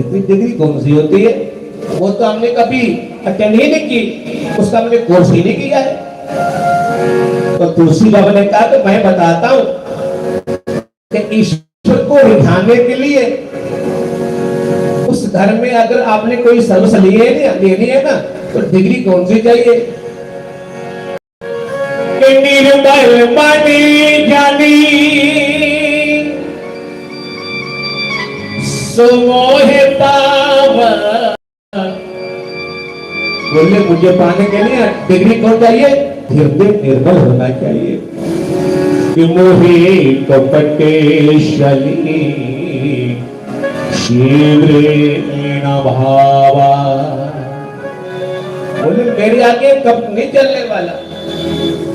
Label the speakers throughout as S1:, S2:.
S1: इतनी डिग्री कौन सी होती है? वो तो हमने कभी अटेंड ही नहीं की, उसका हमने कोर्स ही नहीं किया है। तो तुलसी बाबा ने कहा तो मैं बताता हूं कि ईश्वर को रिझाने के लिए उस घर में अगर आपने कोई सर्विस लेनी है ना, तो डिग्री कौन सी चाहिए? निर्मल मणि जानी सुमोहे पावन। बोले मुझे पाने के लिए डिग्री कौन चाहिए? हृदय निर्मल होना चाहिए। मोहे कपटे शली शीघ्रेण भावा। बोले मेरे आगे कप नहीं चलने वाला।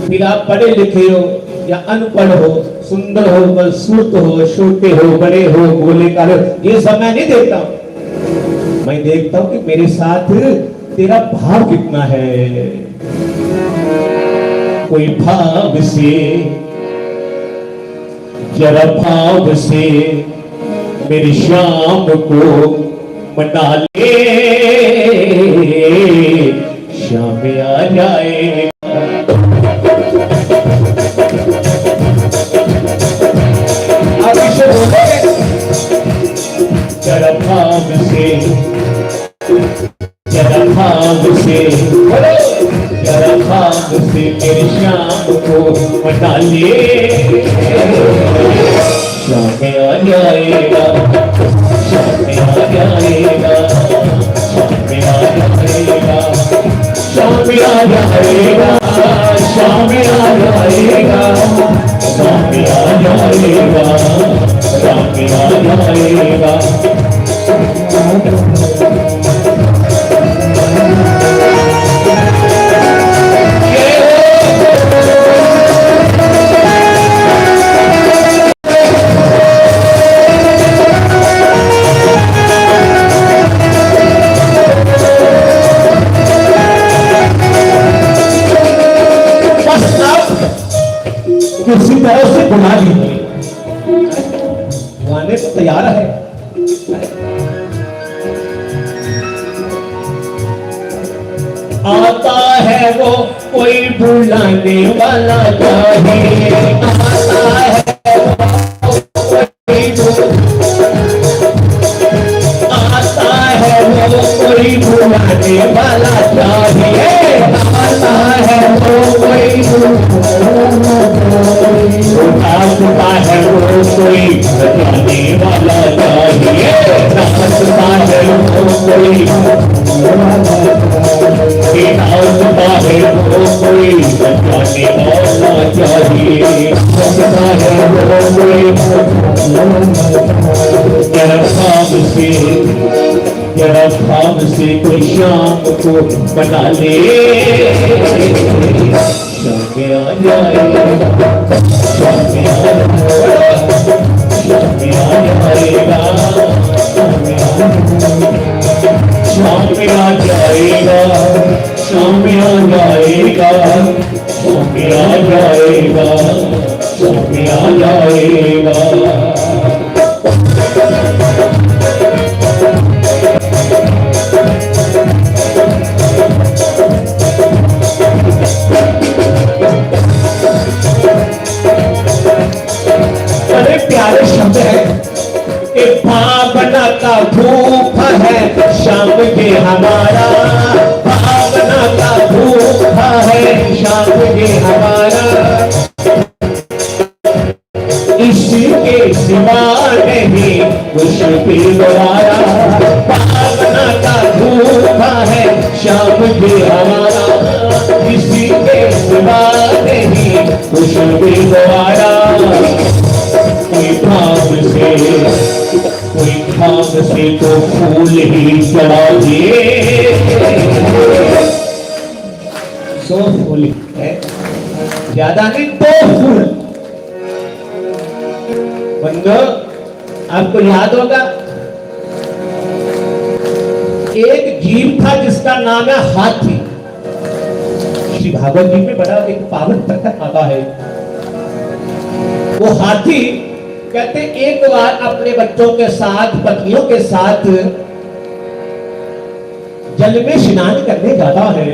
S1: फिर आप पढ़े लिखे हो या अनपढ़ हो, सुंदर हो, बलसूरत हो, छोटे हो, बड़े हो, भोले काले, ये सब मैं नहीं देखता हूं। मैं देखता हूं कि मेरे साथ तेरा भाव कितना है। कोई भाव से, जरा भाव से मेरी शाम को मना ले, शाम आ जाए। जरा भाव से, जरा भाव से, जरा भाव से मेरी शाम को मना ले, शाम आ जाएगा, शाम आ जाएगा, शाम आ जाएगा, शाम आ जाएगा, शाम आ जाएगा, शाम आ जाएगा, शाम आ जाएगा। किसी तरह से बुला लीजिए, गाने तो तैयार है। आता है वो कोई बुलाने वाला चाहिए, आता है वो कोई बुलाने वाला चाहिए, आता है वो कोई नाचता है वो कोई बजाने वाला चाहिए, नाचता है वो कोई, नाचता है वो कोई बजाने वाला चाहिए, नाचता है वो कोई। जरा भाव से, जरा भाव से कोई शाम को बना ले, शाम आ जाएगा, शाम आ जाएगा, शाम आ जाएगा, शाम आ जाएगा, शाम आ जाएगा, शाम आ जाएगा। बड़े प्यारे शब्द है, एक भावना का धूप है शाम के हमारा, भावना का धूप है शाम के हमारा, इसके सिवा नहीं कुछ भी दोबारा, भावना का धूप है शाम के हमारा, किसी के सिवा नहीं कुछ भी दोबारा। कोई भाव से, कोई भाव से तो फूल ही चढ़ा दिए, सो फूल है, ज्यादा नहीं, 2 फूल। बंदो आपको याद होगा एक जीव था जिसका नाम है हाथी। श्री भागवत जी में बड़ा एक पावन कथा आता है। वो हाथी कहते एक बार अपने बच्चों के साथ, पत्नियों के साथ जल में स्नान करने जाता है,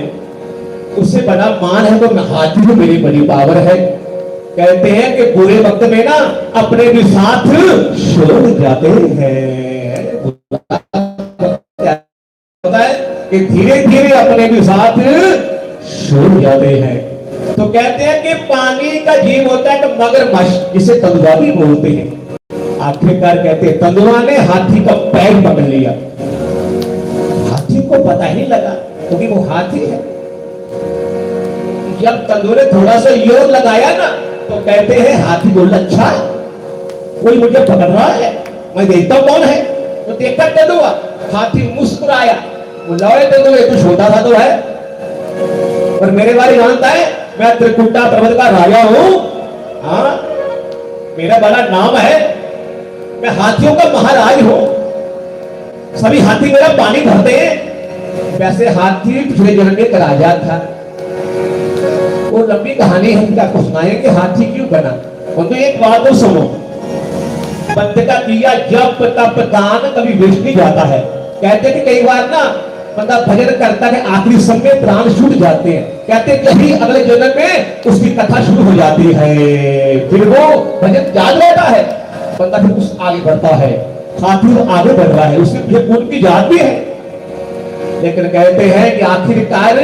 S1: उससे बड़ा मान है तो हाथी में मेरी बड़ी पावर है। कहते हैं कि बुरे वक्त में ना अपने भी साथ छोड़ जाते हैं, होता है कि धीरे धीरे अपने भी साथ छोड़ जाते हैं। तो कहते हैं कि पानी का जीव होता है कि मगरमच्छ, जिसे तेंदुआ भी बोलते हैं। आखिरकार कहते हैं तेंदुआ ने हाथी का पैर पकड़ लिया, हाथी को पता ही नहीं लगा क्योंकि वो हाथी है। जब तेंदुआ ने थोड़ा सा जोर लगाया ना तो कहते हैं हाथी बोला अच्छा कोई मुझे पकड़ रहा है, मैं देखता हूं कौन है। तो देखा तेंदुआ, हाथी मुस्कुराया, बोला तेंदुआ तू छोटा सा तो है पर मेरे बारे जानता है, मैं त्रिकुटा पर्वत का राजा हूं, हाँ मेरा बड़ा नाम है, मैं हाथियों का महाराज हूं, सभी हाथी मेरा पानी भरते हैं। वैसे हाथी पिछले जन्म में एक राजा था, वो लंबी कहानी है, क्या कुछ सुनाए कि हाथी क्यों बना। तो एक बात तो सुनो, बंदे का किया जब तप दान कभी वेस्ट नहीं जाता है। कहते कि कई बार ना बंदा भजन करता है, आखिरी समय प्राण छूट जाते हैं, कहते कभी अगले जन्म में उसकी कथा शुरू हो जाती है, फिर वो भजन याद रहता है, बंदा फिर उस आगे बढ़ता है। हाथी वो आगे बढ़ रहा है, उसके पीछे खून की जात भी है, लेकिन कहते हैं कि आखिरकार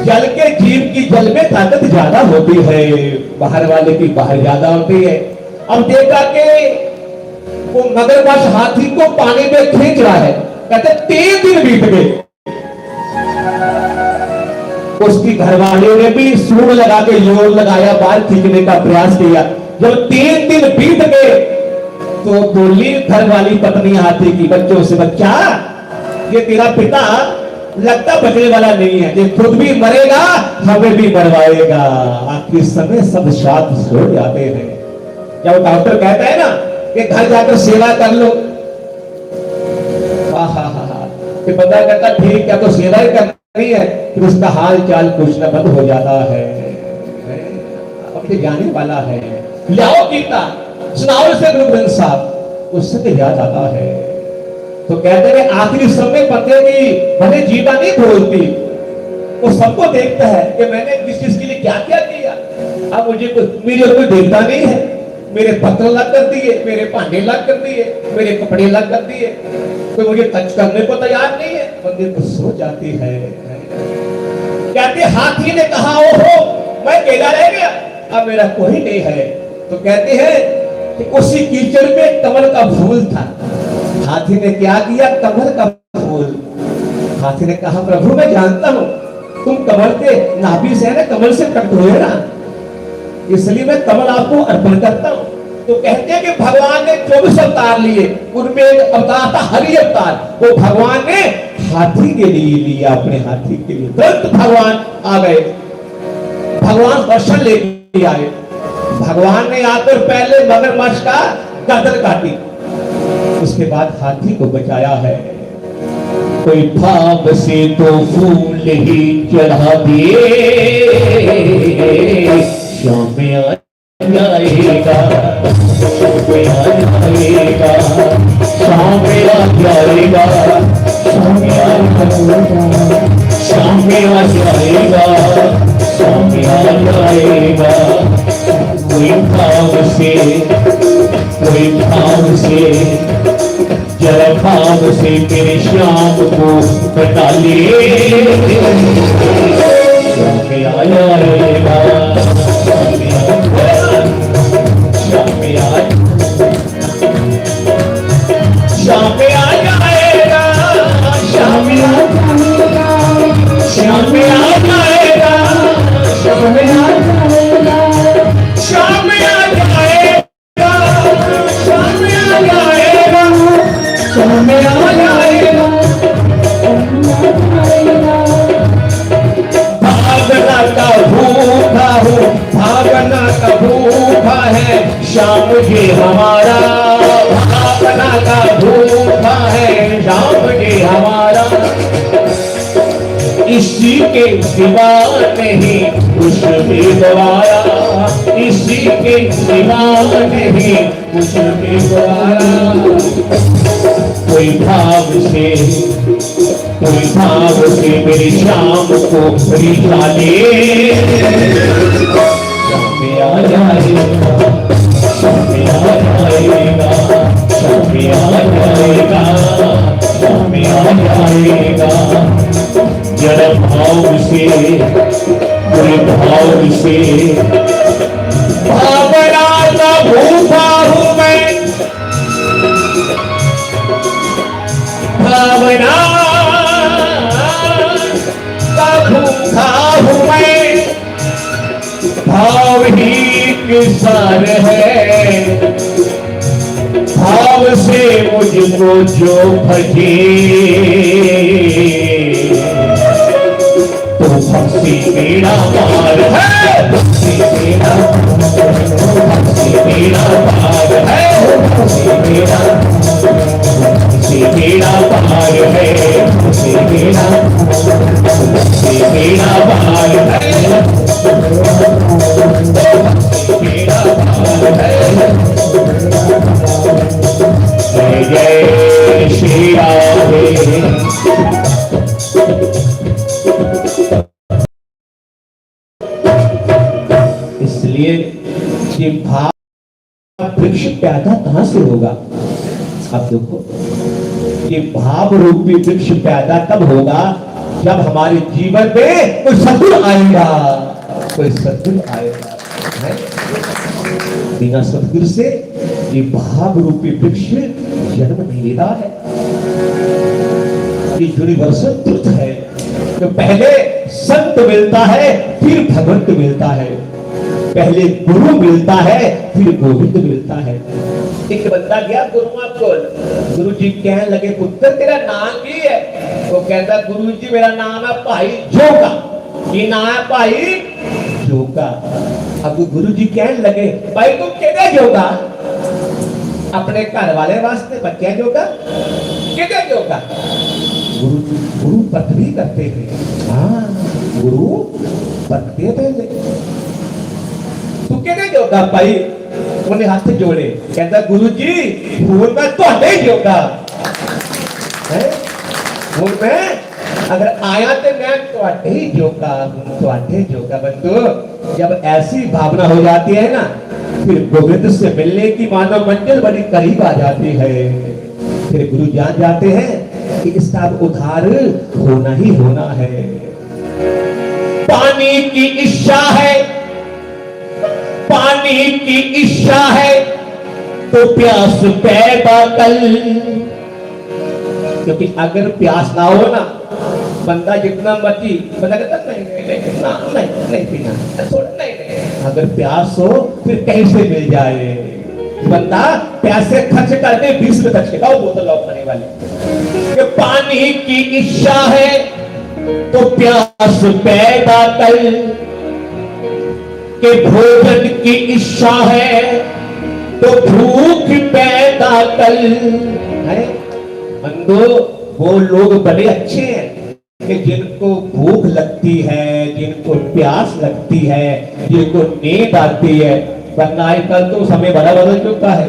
S1: जल के जीव की जल में ताकत ज्यादा होती है, बाहर वाले की बाहर ज्यादा होती है। अब देखा कि वो मगरमच्छ हाथी को पानी में खींच रहा है, कहते 3 दिन बीत गए, उसकी घरवाली ने भी सूंड लगा के जोर लगाया, बाहर खींचने का प्रयास किया। जब 3 दिन बीत गए तो बोली घरवाली पत्नी हाथी की बच्चों से, बच्चा ये तेरा पिता लगता बचने वाला नहीं है, ये खुद भी मरेगा हमें भी मरवाएगा। आखिर समय सब साथ सो जाते हैं। जब डॉक्टर कहता है ना कि घर जाकर सेवा कर लो, फिर पता करता ठीक है तो सेवा ही करनी है, फिर उसका हाल चाल कुछ न बंद हो जाता है, अपने जाने वाला है। लाओ गीता सुनाओ से गुरु ग्रंथ साहब, उससे तो याद आता है। तो कहते हैं आखिरी समय बंदे की भले जीता नहीं खोलती, वो सबको देखता है कि मैंने किस चीज के लिए क्या क्या किया। अब मुझे मेरे कोई देखता नहीं है, मेरे पत्र लग कर दिए, मेरे भांडे लग कर दिए, मेरे कपड़े लग कर दिए, कोई मुझे टच करने को तैयार नहीं है। बंदे को सो जाती है। कहते हाथी ने कहा ओहो मैं अकेला रह गया, अब मेरा कोई नहीं है। तो कहते हैं कि उसी कीचड़ में कमल का फूल था। हाथी ने क्या किया, कमल का फूल। हाथी ने कहा प्रभु मैं जानता हूं तुम कमल के नाभि से है ना, कमल से कट हुए ना, इसलिए मैं कमल आपको अर्पण करता हूं। तो कहते हैं कि भगवान ने 24 अवतार लिए, उनमें एक अवतार था हरि अवतार, वो भगवान ने हाथी के लिए लिया, अपने हाथी के लिए। तुरंत भगवान आ गए, भगवान दर्शन लेके आए। भगवान ने आकर पहले मगरमच्छ का गर्दन काटी, उसके बाद हाथी को बचाया है। कोई भाव से तो फूल ही चढ़ा दिए, शाम में आ जाएगा, शाम में आ जाएगा, शाम में आ जाएगा, शाम में आ जाएगा, शाम में आ जाएगा, शाम में आ जाएगा। कोई भाव से जरा भाव से तेरे श्याम को बता लिए, शाम में आ जाएगा, शाम में आ जाएगा, शाम में आ शाम में आ जाएगा, शाम में आ जाएगा, शाम में आ जाएगा, शाम में आ जाएगा, शाम में आ जाएगा, शाम में आ जाएगा, शाम में आ जाएगा। भागना का भूखा हूँ, भागना का भूखा है शाम के हमारा, भागना का भूखा है शाम के हमारा। इसी के सिवा नहीं कुछ भी गवारा, इसी के सिवा नहीं कुछ भी गवारा। कोई भाव से कोई भाव से मेरी शाम को रिझा ले, शाम आ जाएगा, शाम आ जाएगा, शाम आ जाएगा, शाम आ जाएगा। जरा भाव से पूरे भाव से, भावना का भूखा हूं मैं, भावना का भूखा हूं मैं, भाव ही किसान है, भाव से मुझको जो भजे तो भक्ति मेरा पार है, भक्ति मेरा पार है, भक्ति मेरा पार है, भक्ति मेरा पार है, मेरा पार है। जय जय श्री राधे। इसलिए ये भाव वृक्ष पैदा कहां से होगा? अब देखो, ये भाव रूपी वृक्ष पैदा तब होगा जब हमारे जीवन में कोई सद्गुण आएगा, कोई सद्गुण आएगा। बिना सद्गुण से ये भाव रूपी वृक्ष जन्म नहीं लेता है। ये यूनिवर्सल ट्रुथ है। तो पहले संत मिलता है, फिर भगवंत मिलता है। पहले गुरु मिलता है, फिर गोविंद मिलता है। एक बंदा गया गुरुआ को, गुरु जी कहने लगे पुत्र तेरा नाम की है? वो कहता गुरु जी मेरा नाम है भाई जोगा। ये नाम है भाई जोगा। अब गुरु जी कहने लगे भाई तुम कहते जोगा? अपने घर वाले वास्ते बच्चे जोगा कहते जोगा? गुरु पत्नी करते थे। हाँ गुरु पत्नी थे। तू कहते जोगा भाई? उन्हें हाथ जोड़े, कहता गुरु जी हूं मैं तुहाडे जोगा है। हूं मैं अगर आया तो मैं तुहाडे ही जोगा, तुहाडे जोगा। बंधु जब ऐसी भावना हो जाती है ना, फिर गोविंद से मिलने की मानव मंजिल बड़ी करीब आ जाती है। फिर गुरु जान जाते हैं कि इसका उद्धार होना ही होना है। पानी की इच्छा है, पानी की इच्छा है तो प्यास पैदा कर। क्योंकि अगर प्यास ना हो ना, बंदा जितना मर्जी बंदा कहता नहीं पीना, नहीं। अगर प्यास हो फिर कहीं से मिल जाए। बंदा पैसे खर्च करके 20 रुपए खर्च करेगा वो बोतल ऑफ करने वाले। कि पानी की इच्छा है तो प्यास पैदा कर, के भोजन की इच्छा है तो भूख पैदा कर। बंदो वो लोग बड़े अच्छे हैं कि जिनको भूख लगती है, जिनको प्यास लगती है, जिनको नींद आती है। वरना आजकल तो समय बड़ा बदल चुका है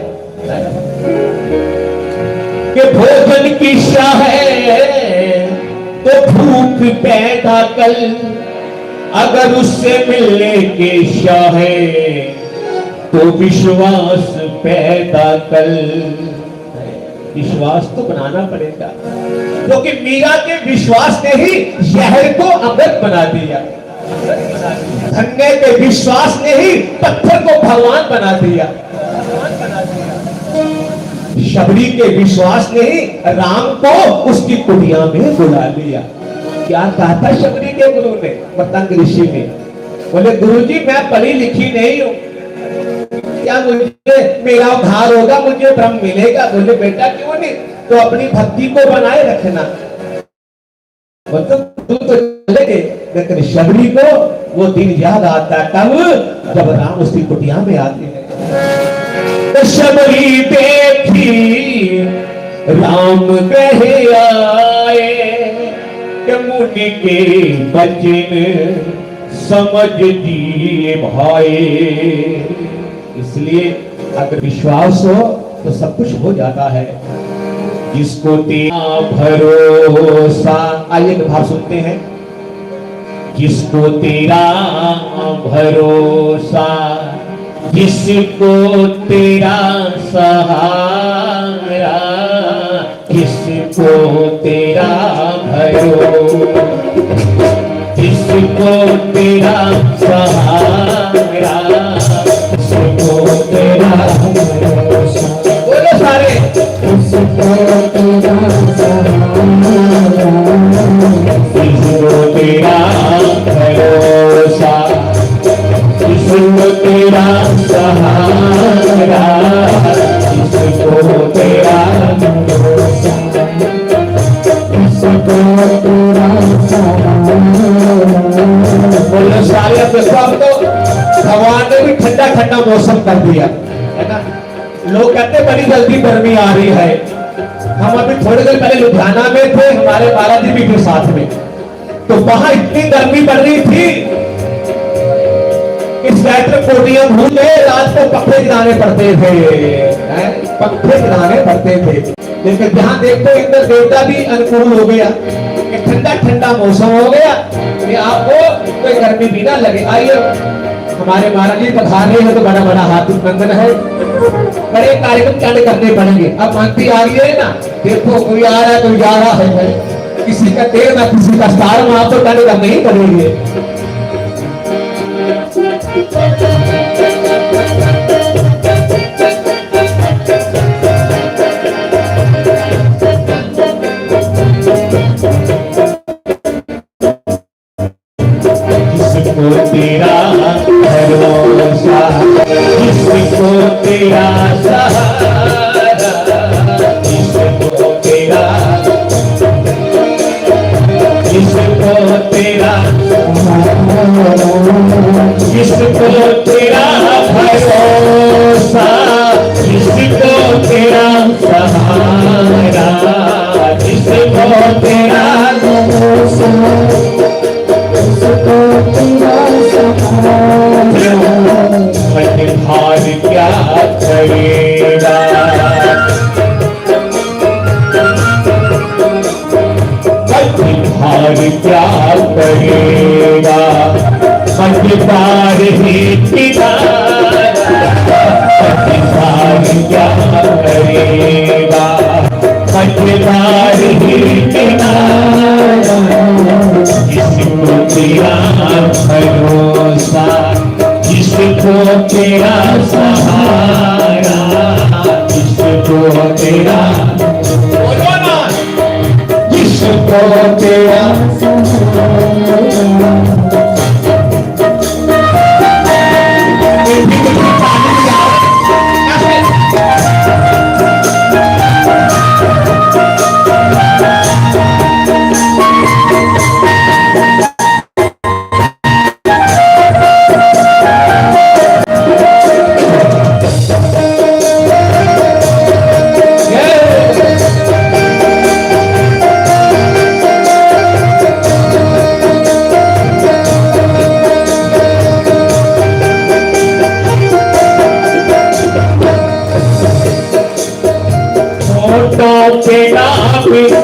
S1: कि भोजन की इच्छा है तो भूख पैदा कर, अगर उससे मिलने की इच्छा है तो विश्वास पैदा कर। विश्वास तो बनाना पड़ेगा, क्योंकि मीरा के विश्वास ने ही शहर को अमृत बना दिया। धन्य के विश्वास ने ही पत्थर को भगवान बना दिया। शबरी के विश्वास ने ही राम को उसकी कुटिया में बुला लिया। क्या कहा था शबरी के गुरु ने, मतंग ऋषि ने? बोले गुरुजी मैं पढ़ी लिखी नहीं हूं, क्या मुझे मेरा उद्धार होगा, मुझे ब्रह्म मिलेगा? बोले बेटा क्यों नहीं, तो अपनी भक्ति को बनाए रखना। मतलब तुम तो चलेगे, लेकिन शबरी को वो दिन याद आता कब, जब राम उसकी कुटिया में आते हैं। तो शबरी देखी राम कहे आए कि मुनि के बचन समझ दिए भाई। इसलिए अगर विश्वास हो तो सब कुछ हो जाता है। जिसको तेरा भरोसा, आइए एक भाव सुनते हैं। जिसको तेरा भरोसा, जिसको तेरा सहारा, जिसको तेरा भरोसा, जिसको तेरा सहारा, जिसको तेरा भरोसा, बोलो सारे, जिसको तेरा सहारा, जिसको तेरा भरोसा, जिसको तेरा सहारा, जिसको तेरा भरोसा, जिसको तेरा सहारा। बोलो सारे, अब देखो, अब तो भगवान ने भी ठंडा ठंडा मौसम कर दिया है ना। लोग कहते बड़ी जल्दी गर्मी आ रही है। हम अभी थोड़ी देर पहले लुधियाना में थे, हमारे बाला जी भी थे साथ में, तो वहां इतनी गर्मी बढ़ रही थी, इस स्वेटर कोटियां भूल गए, रात को पक्के गिराने पड़ते थे, पक्के गिराने पड़ते थे। लेकिन जहां देखते इंद्र देवता भी अनुकूल हो गया, ठंडा ठंडा मौसम हो गया, ये आपको कोई गर्मी भी ना लगे। आइए, हमारे महाराज जी पधार रहे हैं तो बड़ा बड़ा हार्दिक नंदन है। बड़े कार्यक्रम चालू करने पड़ेंगे। अब मंत्री आ रही है ना, देखो कोई आ रहा है कोई जा रहा है, किसी का देर ना किसी का स्टार, आप तो चालू करने ही पड़ेंगे। जिसको तेरा भरोसा, जिसको तेरा सहारा, जिसको तेरा, जिसको तेरा, जिसको तेरा भरोसा, जिसको तेरा सहारा, जिसको तेरा भरोसा, भार क्या करेगा, भार क्या करेगा, मझधार ही किनारा, मझधार क्या करेगा, मझधार ही किनारा, जिसको तेरा भरोसा, जिसको तेरा सहारा, जिसको तेरा, जिसको तेरा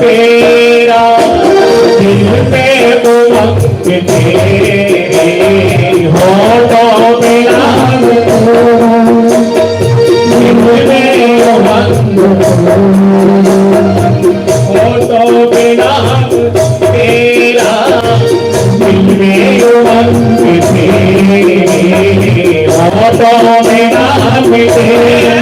S1: तेरा दिल में उमंग तेरे होठों में नाम दिल में उमंग, होठों में नाम तेरा, दिल में उमंग तेरे होठों में नाम तेरा,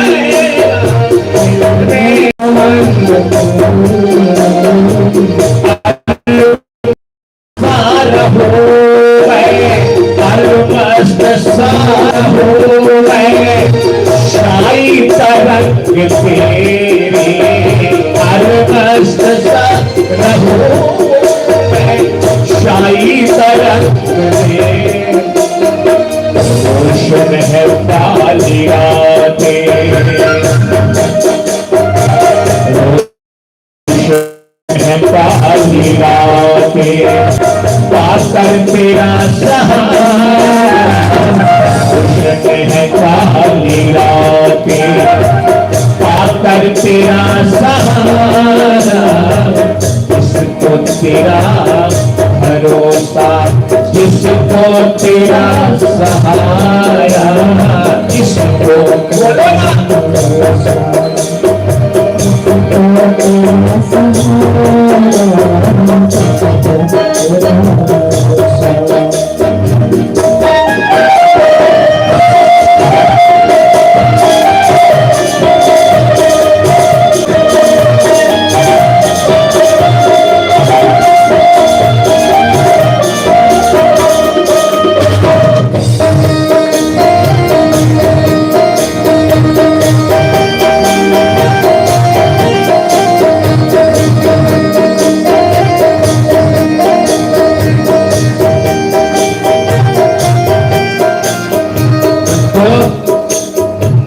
S1: शाही तरंग तेरे, शाही तरंग तेरे, रोशन है डालिया तेरे, पाकर तेरा सहारा, है काली रातें, पाकर तेरा सहारा, जिसको तेरा भरोसा, जिसको तेरा सहारा, जिसको बोलो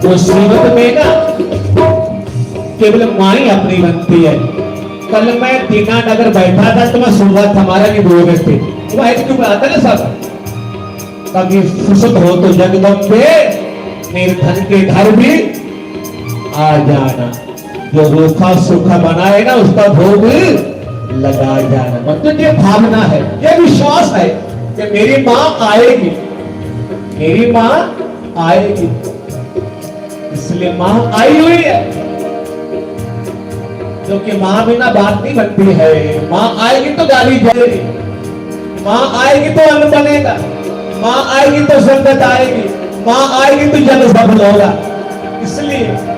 S1: मुसीबत में ना केवल माँ ही अपनी बनती है। कल मैं दीनानगर बैठा था तो मैं सुन रहा था, हमारा भी बोल रहे थे वो ऐसे क्यों आता ना सब, कभी फुर्सत हो तो जगदम्बे निर्धन के घर भी आ जाना, जो रूखा सूखा बनाए ना उसका भोग लगा जाना। मतलब ये भावना है, ये विश्वास है कि मेरी माँ आएगी, मेरी माँ आएगी, इसलिए माँ आई हुई है। क्योंकि माँ बिना बात नहीं बनती है। माँ आएगी तो गाली जाएगी, माँ आएगी तो अन्न बनेगा, माँ आएगी तो संगत आएगी, माँ आएगी तो जन सफल होगा। इसलिए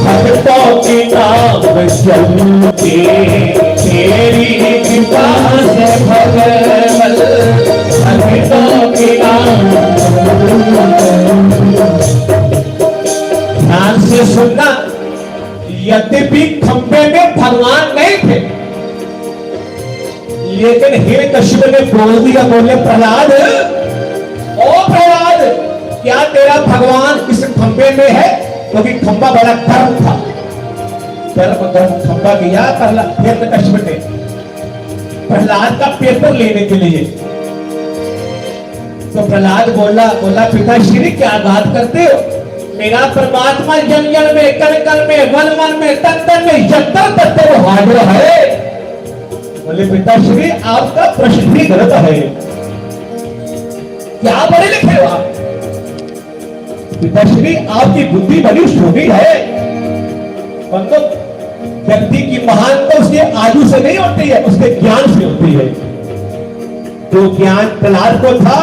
S1: भक्तों की नाम चलते, तेरी कृपा से भगवल भक्तों की नाम। ध्यान से सुनना, यद्यपि खंबे में भगवान नहीं थे, लेकिन हिरण्यकश्यप ने बोल दिया, बोले प्रहलाद, ओ प्रहलाद, क्या तेरा भगवान इस खंबे में है? क्योंकि खंबा बड़ा गर्म था, गर्म खंबा गया हिरण्यकश्यप ने प्रहलाद का पेपर लेने के लिए। तो प्रहलाद बोला पिताश्री क्या बात करते हो? मेरा परमात्मा जन जन में, कण कण में, मन मन में, तन तन में, यत्र तत्र हाजिर है। बोले पिताश्री आपका प्रश्न भी गलत है, क्या पढ़े लिखे हो आप? पिताश्री आपकी बुद्धि बड़ी छोटी है। मतलब व्यक्ति की महानता उसके आयु से नहीं होती है, उसके ज्ञान से होती है। जो ज्ञान प्रहलाद को था,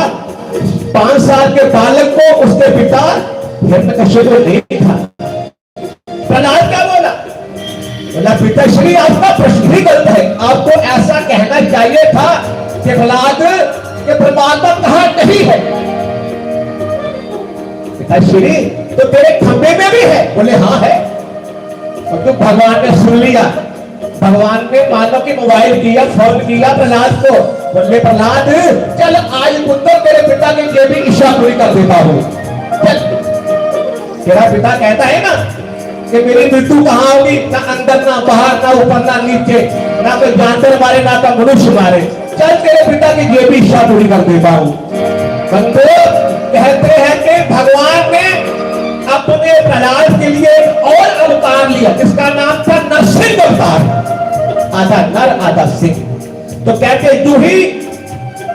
S1: 5 साल के बालक को उसके पिता हिरण्यकश्यप को नहीं था। प्रहलाद क्या बोला? पिताश्री आपका प्रश्न ही गलत है, आपको ऐसा कहना चाहिए था कि प्रहलाद के परमात्मा कहां नहीं है। पिताश्री तो तेरे खंबे में भी है? बोले हाँ है। तो भगवान ने सुन लिया, भगवान ने मानो कि मोबाइल किया, फोन किया प्रहलाद को, बोले प्रहलाद चल आज पुत्र तेरे पिता की जो भी इच्छा पूरी कर देता हूं। चल, तेरा पिता कहता है ना कि मेरी मृत्यु कहां होगी, ना अंदर ना बाहर, ना ऊपर ना नीचे, ना कोई जानवर मारे ना कोई मनुष्य मारे, चल तेरे पिता की जो भी इच्छा पूरी कर देता हूं। बंधु कहते हैं कि भगवान ने अपने प्रहलाद के लिए और अवतार लिया, जिसका नाम था नरसिंह अवतार, आधा नर आधा सिंह। तो कहते जो ही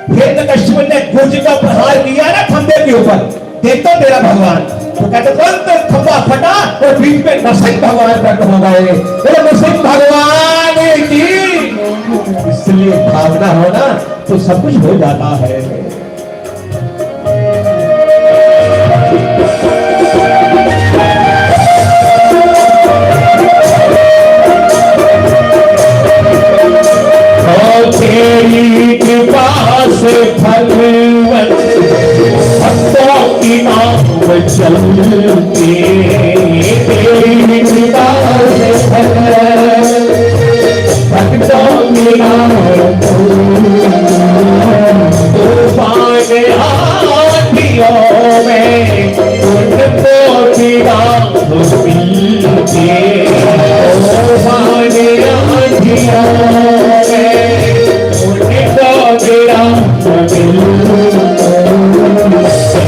S1: हिरण्यकश्यप ने गुर्ज का प्रहार किया ना खंबे के ऊपर, देखो तेरा भगवान, तो कहते तुरंत खंबा फटा और बीच में नरसिंह भगवान प्रकट हो गए। बोलो नरसिंह भगवान की। इसलिए भावना होना तो सब कुछ हो जाता है। तेरी कृपा से भगवत भक्तों की नाम चलते, तेरी कृपा से भगवत भक्तों की नाम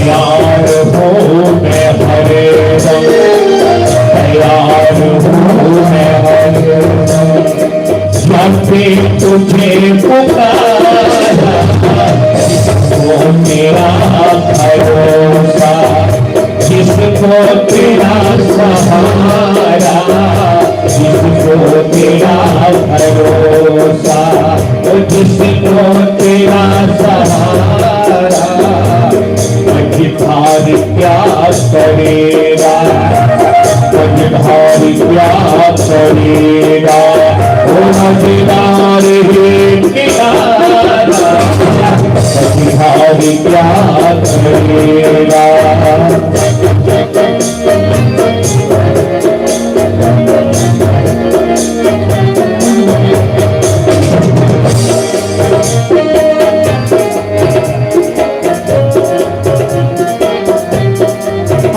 S1: तैयार हूँ मैं हरे दम, तैयार हूँ मैं हरे दम। जब भी तुझे पुकारा जिसको तेरा भरोसा, जिसको तेरा सहारा, जिसको तेरा भरोसा, जिसको तेरा सहारा, मझधार क्या करेगा, मझधार क्या करेगा, वो मझधार ही किनारा, मझधार क्या करेगा।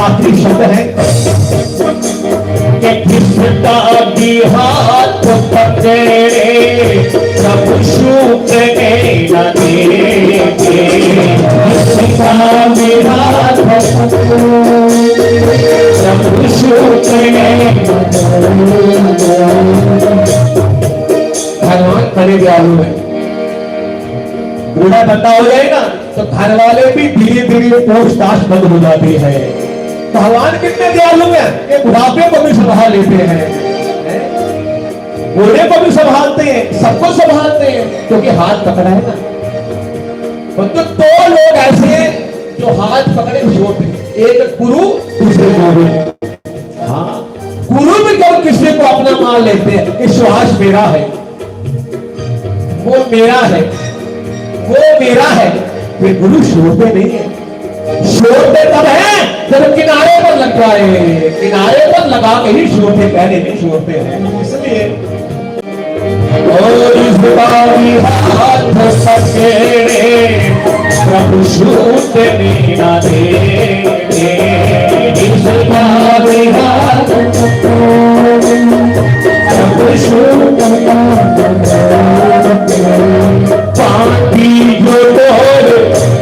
S1: आखिरी शब्द है कि किसका भी हाथ पकड़े प्रभु छूटने न देंगे, किसका भी हाथ पकड़े प्रभु छूटने न देंगे। भगवान बड़े दयालु है। बूढ़ा बंदा हो जाए ना तो घर वाले भी धीरे धीरे पूछताछ बंद हो जाती है। भगवान कितने दयालु हैं, ये बुढ़ापे को भी संभाल लेते हैं, बूढ़े को भी संभालते हैं, सबको संभालते हैं, क्योंकि हाथ पकड़ा है ना। तो दो लोग ऐसे हैं जो हाथ पकड़े छोड़ते, एक गुरु दूसरे गुरु। हाँ, गुरु भी जब किसी को अपना मान लेते हैं कि श्वास मेरा है, वो मेरा है, वो मेरा है, फिर गुरु छोड़ते नहीं है। छोड़ते तब है जब किनारे पर लग जाए, किनारे पर लगा के ही छोड़ते, पहले नहीं छोड़ते हैं। इसलिए और इस बारी हाथ पकड़े प्रभु छूटने न देंगे, इस बारी हाथ पकड़े प्रभु छूटने न देंगे। बांधी जो डोर,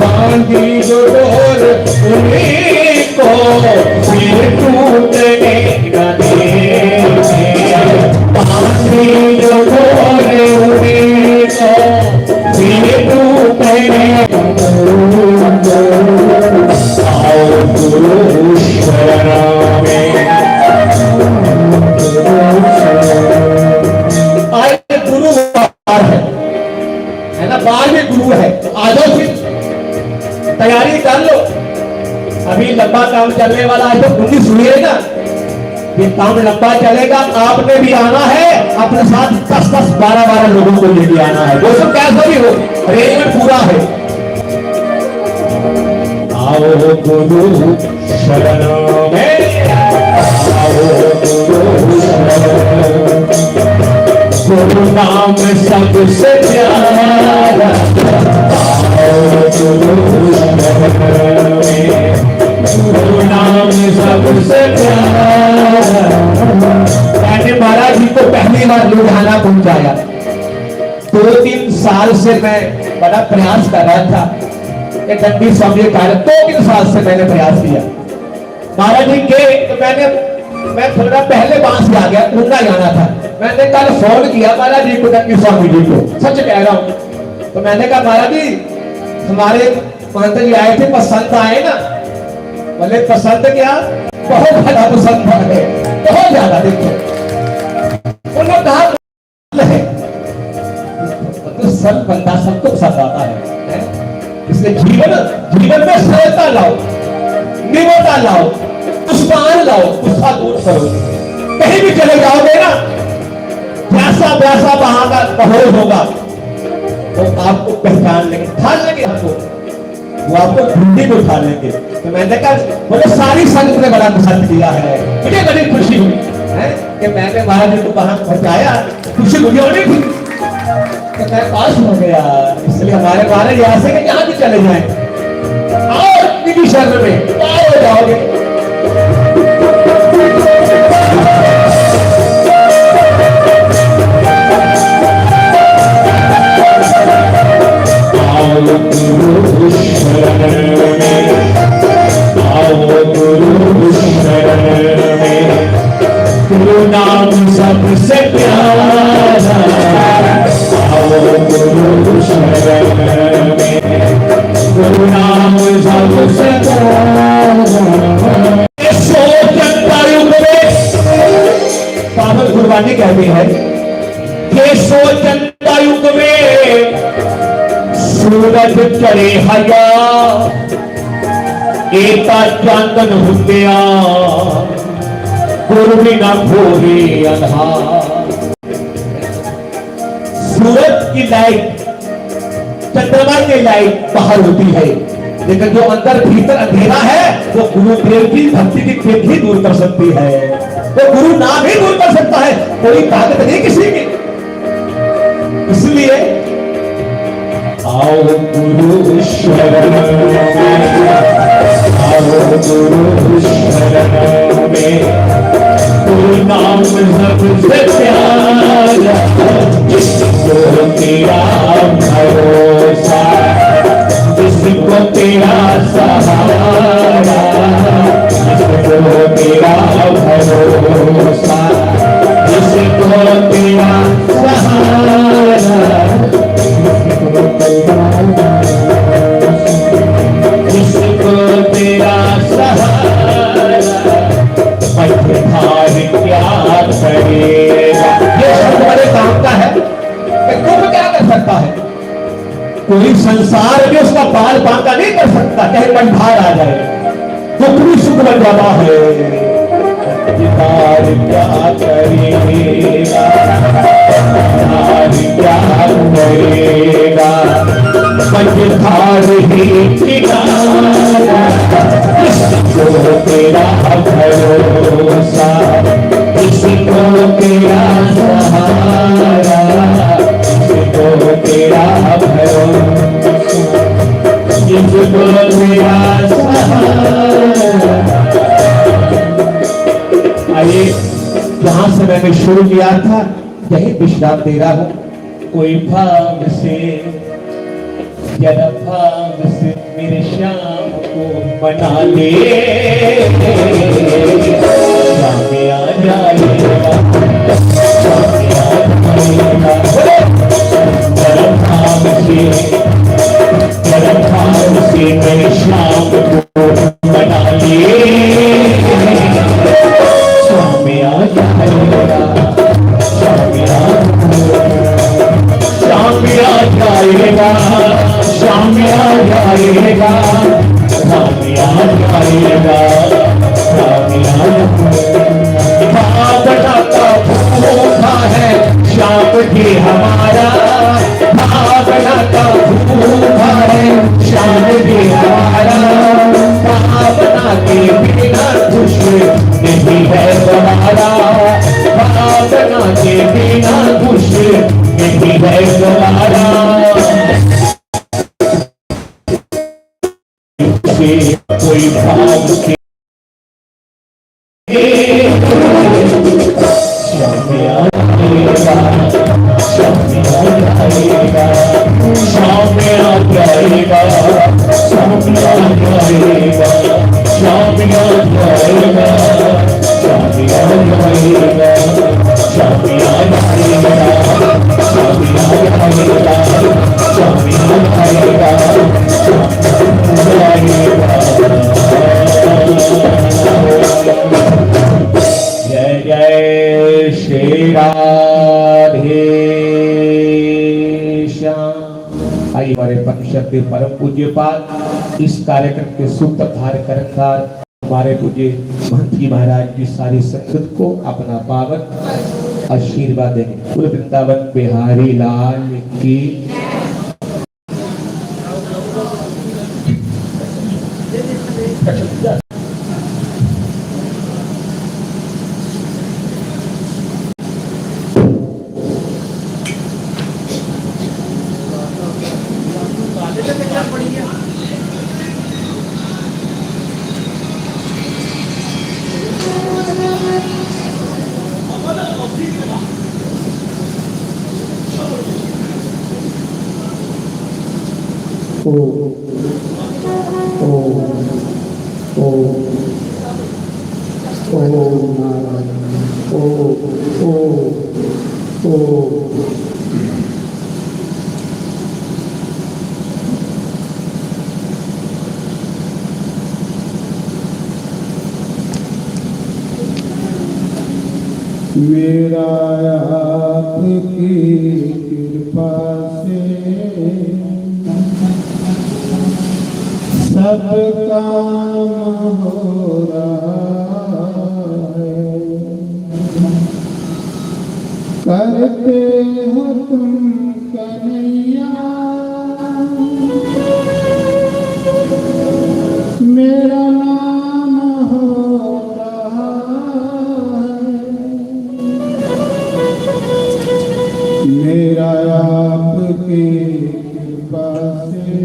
S1: बांधी जो डोर उन्हीं को फिर टूटने न देंगे, बांधी जो डोर उन्हीं को फिर टूटने न देंगे। आओ गुरु शरण में, आए गुरु है ना, बाहर में गुरु है, आ जाओ फिर तैयारी कर लो। अभी लंबा काम चलने वाला है, तो गुरु सुनिएगा, ये काम लंबा चलेगा। आपने भी आना है, अपने साथ 10-10, 12-12 लोगों को लेके आना है। वो सब कैसा भी हो, अरेंजमेंट पूरा है। आओ गुरु शरण में, आओ गुरु शरण, गुरु नाम सबसे प्यारा, आओ गुरु शरण में, गुरु नाम सबसे प्यारा। मैंने महाराज जी को पहली बार लुधियाना पहुंचाया। 2-3 साल से मैं बड़ा प्रयास कर रहा था कि दंडी स्वामी कार्य, 2-3 साल से मैंने प्रयास किया। महाराज जी के तो मैं थोड़ा पहले वहां से आ गया, उनका जाना था। मैंने कल फोन किया महाराज जी को, दंडी स्वामी जी को, सच कह रहा हूं। तो मैंने कहा महाराज जी हमारे महंत जी आए थे, पसंद आए ना? बोले पसंद क्या, बहुत ज्यादा पसंद है, बहुत ज्यादा। देखो उन्होंने कहा है तो सब बंदा सबको पसंद आता है, इसलिए जीवन में सरलता लाओ, निम्रता लाओ, मुस्कान लाओ, गुस्सा दूर करो। कहीं भी चले जाओगे ना, जैसा वैसा वहां का माहौल होगा तो आपको पहचान लेंगे, ठान लेंगे आपको, वो आपको ढूंढी को उठा लेंगे। तो मैंने कहा बोले सारी संगत ने बड़ा पसंद किया है, मुझे बड़ी खुशी हुई है कि मैंने महाराज जी को वहां पहुंचाया, खुशी मुझे होनी थी तो मैं पास हो गया। इसलिए हमारे महाराज यहाँ से कि जहां भी चले जाए, आओ निधि शरण में पार हो जाओगे। गुरु शरण में चले हया एका चांदन हुंदिया गुरु बिना घोरे अंधार। सूरज की लाइट चंद्रमा की लाइट बाहर होती है, लेकिन जो अंदर भीतर अंधेरा है वो गुरुदेव की भक्ति की किरण ही दूर कर सकती है, वो गुरु नाम ही दूर कर सकता है, कोई ताकत नहीं किसी की। इसलिए आओ गुरु शरण में, आओ गुरु शरण में, कोई नाम सबसे प्यारा जिसको तेरा भरोसा, जिसको तेरा सहारा, जिसको तेरा भरोसा, जिसको तेरा सहारा, जिसको तेरा सहारा, मझधार क्या करेगा। ये शब्द बड़े काम का है कि तुम क्या कर सकता है, कोई संसार में उसका बाल बांका नहीं कर सकता, चाहे मझधार आ जाए, दुख भी सुख बन जाता है। मझधार क्या करेगा, मझधार क्या करेगा, मझधार ही किनारा, जिसको तेरा भरोसा, जिसको तेरा सहारा, जिसको तेरा भरोसा, जिसको तेरा सहारा। आइए, जहां से मैंने शुरू किया था यही विश्राम दे रहा हूं। कोई भाव से जरा भाव से मेरे श्याम को बना ले, श्याम आ जाएगा, श्याम आ जाएगा। जरा भाव से, जरा भाव से मेरे श्याम को बना ले, श्याम आ जाएगा, श्याम आ जाएगा, श्याम आ जाएगा, राम आ जाएगा, राम आ जाएगा। भावना का भूखा है श्याम जी हमारा, भावना का भूखा है श्याम जी हमारा, भावना के बिना खुश नहीं है तुम्हारा, भावना के बिना खुश नहीं है तुम्हारा। कोई भाव के श्याम आ जाएगा, श्याम आ जाएगा, श्याम आ जाएगा, श्याम आ जाएगा, श्याम आ जाएगा, श्याम आ जाएगा, श्याम आ जाएगा, श्याम आ जाएगा, श्याम आ जाएगा। जय जय श्री राधे श्याम। आइए हमारे परम शक्ति परम पूज्य पाद इस कार्यक्रम के सूत्रधार करतार हमारे पूज्य महंत जी महाराज की सारी संगत को अपना पावन आशीर्वाद देंगे। कुल वृंदावन बिहारी लाल की ओ ओ ओ ओ ओ ओ ओ मेरा आपकी कृपा से
S2: सब काम हो रहा है, करते हो तुम कन्हैया, मेरा नाम हो रहा है, मेरा आपकी कृपा से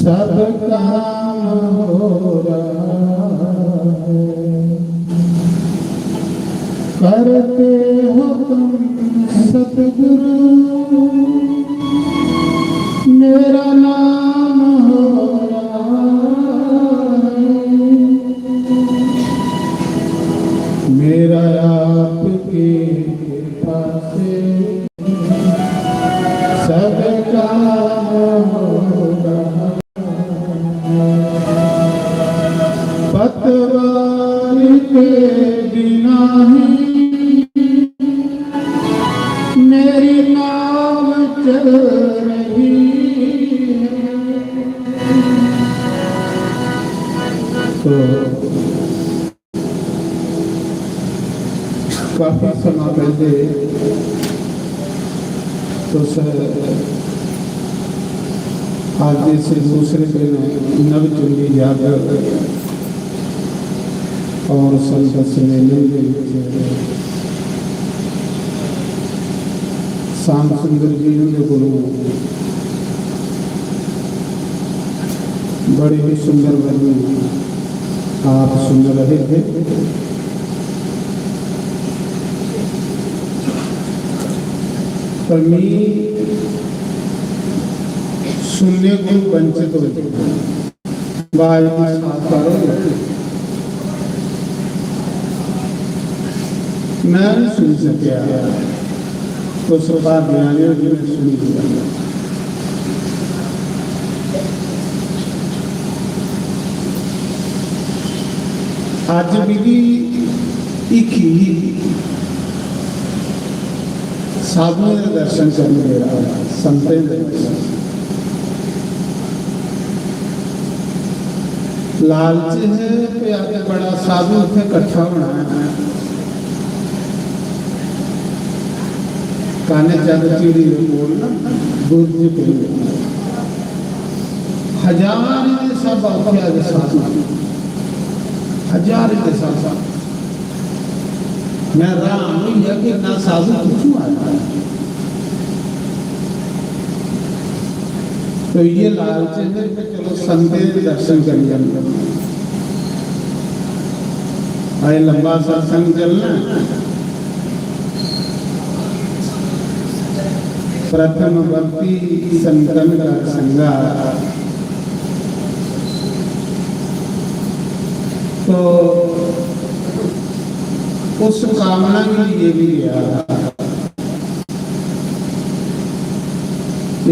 S2: सब काम हो रहा है, करते हो तुम सतगुरु, मेरा नाम हो रहा है, मेरा आपकी कृपा से सब काम हो रहा है, पतवार के बिना ही मेरी नाव चल रही है। तो काफी समय पहले तो सर आज से दूसरे दिन नव चुनी याद और संत मेले श्याम सुंदर जी के गुरु बड़े ही सुंदर भजन आप सुन रहे थे। पर मैं सुनने को वंचित होते मैं नहीं सुन सकिया, तो सरकार ध्यान सुन लिया। आज भी एक ही साधुओं के दर्शन करने दे रहा है, संतों के दर्शन। लालच है कि आगे बड़ा साधु थे इकट्ठा बनाया, काने ज्यादा चीड़ी बोलना दूध जी पी हजार सब आगे साधु, हजार के साथ मैं राम कि ना साधु क्यों आया। तो ये लालच है कि चलो संत दर्शन कर लिया, आए लंबा सत्संग चलना। प्रथम भक्ति संतन का संगा, तो उस कामना के लिए भी गया।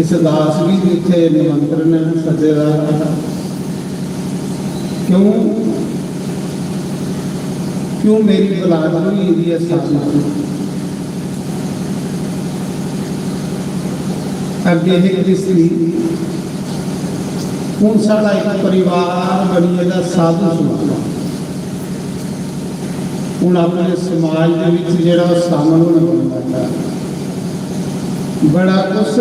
S2: इस दास भी थे निमंत्रण सजेगा, क्यों क्यों मेरी बलादुरी अगे है स्त्री हूँ साड़ा एक परिवार बनिएगा साधु समाज। हूँ अपने समाज जो शामिल होना बड़ा कुछ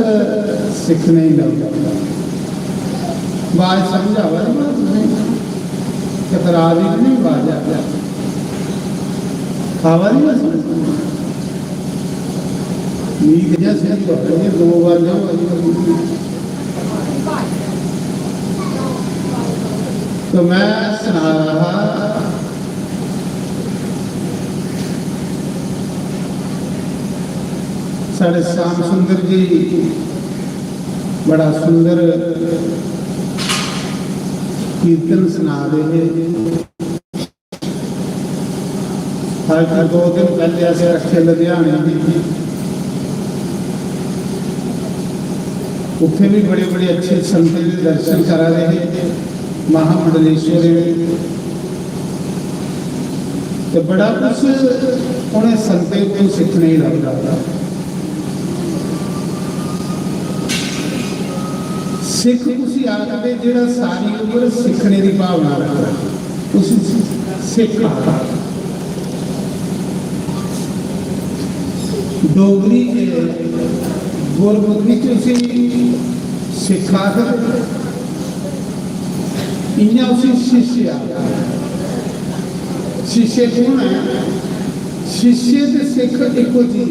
S2: सीखने ही लगता। बात समझावा कतरा भी नहीं बाजा खावा नहीं नींद जैसे दो बार तो मैं सुना रहा साढ़े श्याम सुंदर जी बड़ा सुंदर कीर्तन सुना रहे। आज 2 दिन पहले ऐसे रखे लुधियाने उठे भी बड़े बड़े अच्छे संत के दर्शन करा रहे महामंडलेश्वर तो बड़ा कुछ उन्हें संत को सीखने ही लग रहा था। ਸਿੱਖ ਤੁਸੀਂ ਆਖਦੇ ਜਿਹੜਾ ਸਾਰੀ ਉਮਰ ਸਿੱਖਣੇ ਦੀ ਭਾਵਨਾ ਰੱਖਦਾ ਤੁਸੀਂ ਸਿੱਖ ਡੋਗਰੀ ਗੁਰਮੁਖੀ ਤੁਸੀਂ ਸਿੱਖ ਆਖਦੇ ਇੰਨਾ ਉਸੇ शिष्य शिष्य कौन है शिष्य ते सिख एको चीज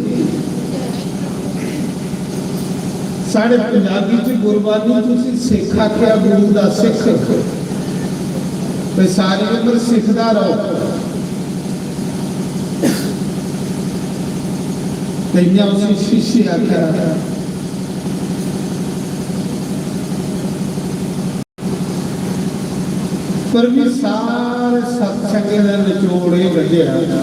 S2: साढ़े पंजाबी च गुरबानी तुसी सिख आख्या गुरु दा सिख ते सारी उम्र सिखदा रहो ते इंना उसे शिष्य आख्या पर भी सारे सत्संगे का निचोड़ ये कढ़िया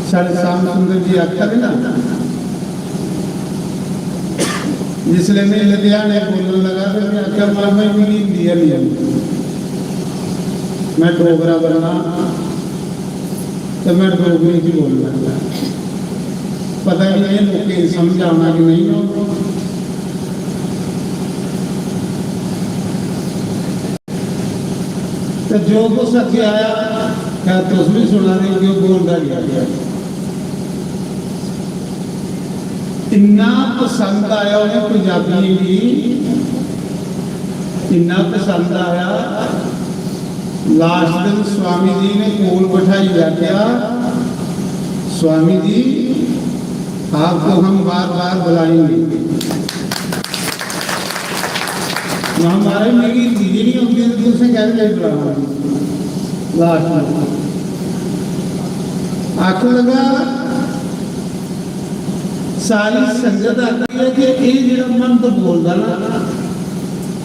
S2: साढ़े श्याम सुंदर जी आख्या ना जिसले मैं लुधियाने बोलने लगा तो मैं आख्या मामा मेरी हिंदी नहीं मैं डोगरा बनना तो मैं डोगरी ही बोलना पता नहीं लोग समझ आना कि नहीं तो जो कुछ अगे आया क्या तुम भी सुना रहे हो बोलता गया इन्ना पसंद आया उन्हें पंजाबी भी इन्ना पसंद आया लास्ट दिन स्वामी जी ने कोल बिठाई बैठा स्वामी जी आपको हम बार बार बुलाएंगे हमारे मेरी दीदी नहीं होती तो उसे कैसे बुलाऊंगी लास्ट आखिर लगा सारी संगत आती है कि ये जो मन तो बोलता ना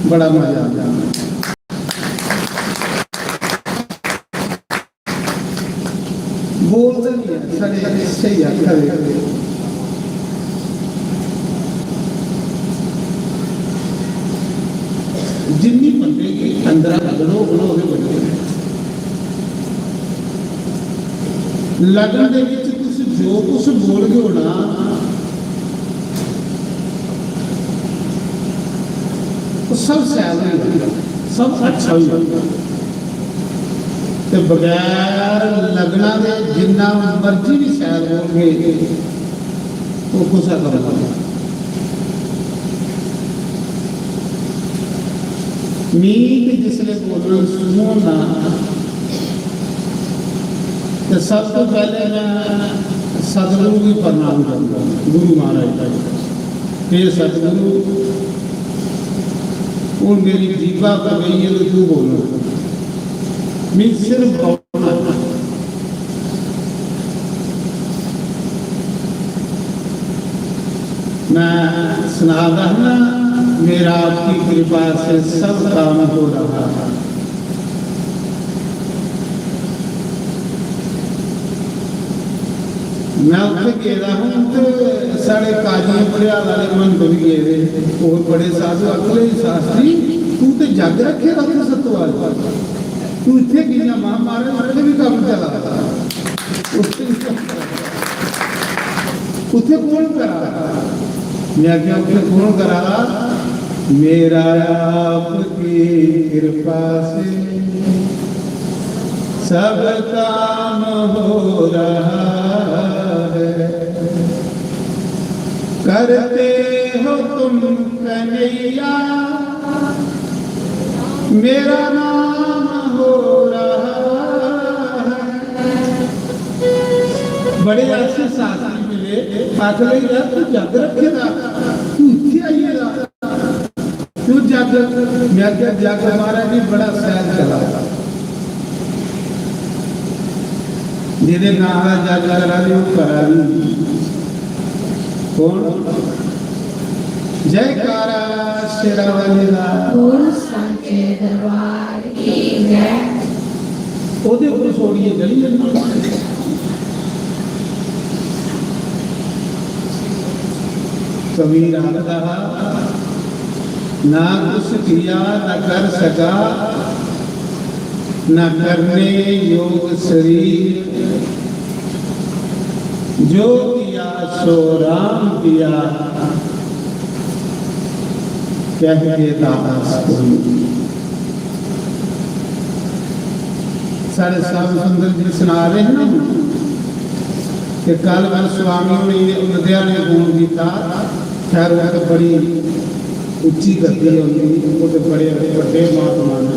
S2: बड़ा मजा आता बोलते नहीं है सारे सही आखिर जिन्नी बंदे की अंदर लगनो उन्होंने बंदे लगन दे विच तुसी जो कुछ बोल गए हो ना वो सब सैल होगा सब अच्छा होगा ते बगैर लगना दे जिन्ना मर्जी भी सैल हो गए वो कुछ करो मीत जिसने बोलना सुनो ना तो सब तो पहले मैं सतगुरु की प्रणाम करूँगा गुरु महाराज का फिर सतगुरु और मेरी जीवा कर गई है तो तू बोलना मैं सिर्फ बोलना मैं सुनाता हूँ ना मेरा आपकी कृपा से सब काम हो रहा है मैं उत्थे गया हूँ तो साढ़े काजी पड़िया वाले मन बन गए और बड़े साधु अगले शास्त्री तू तो जग रखे रखे सतवाल तू इतने गया मां मारे मारे भी काम चला उत्थे कौन करा मैं क्या उत्थे कौन करा मेरा आपकी कृपा से सब काम हो रहा है करते हो तुम कन्हैया मेरा नाम हो रहा है बड़े ऐसे साथी मिले आखिर तू जग रखेगा तू इतने आइएगा तू जग मैं क्या जग हमारा भी बड़ा सैल चला जिन्हें नारा जग करा ली वो करा ली कौन जयकारा शेरा वाले दा
S3: गुरु सांचे दरबार की जय
S2: ओदे ऊपर सोड़िए गली कबीर आखदा ना कुछ किया न कर सका न करने योग शरीर, जो किया सो राम किया, कह के दास कोई। सारे साधु सुंदर जी सुना रहे हैं ना कि कल मैं स्वामी ने लुधियाने फोन किया। खैर वह तो बड़ी उच्ची गति होती, वो तो बड़े बड़े महात्मा ने,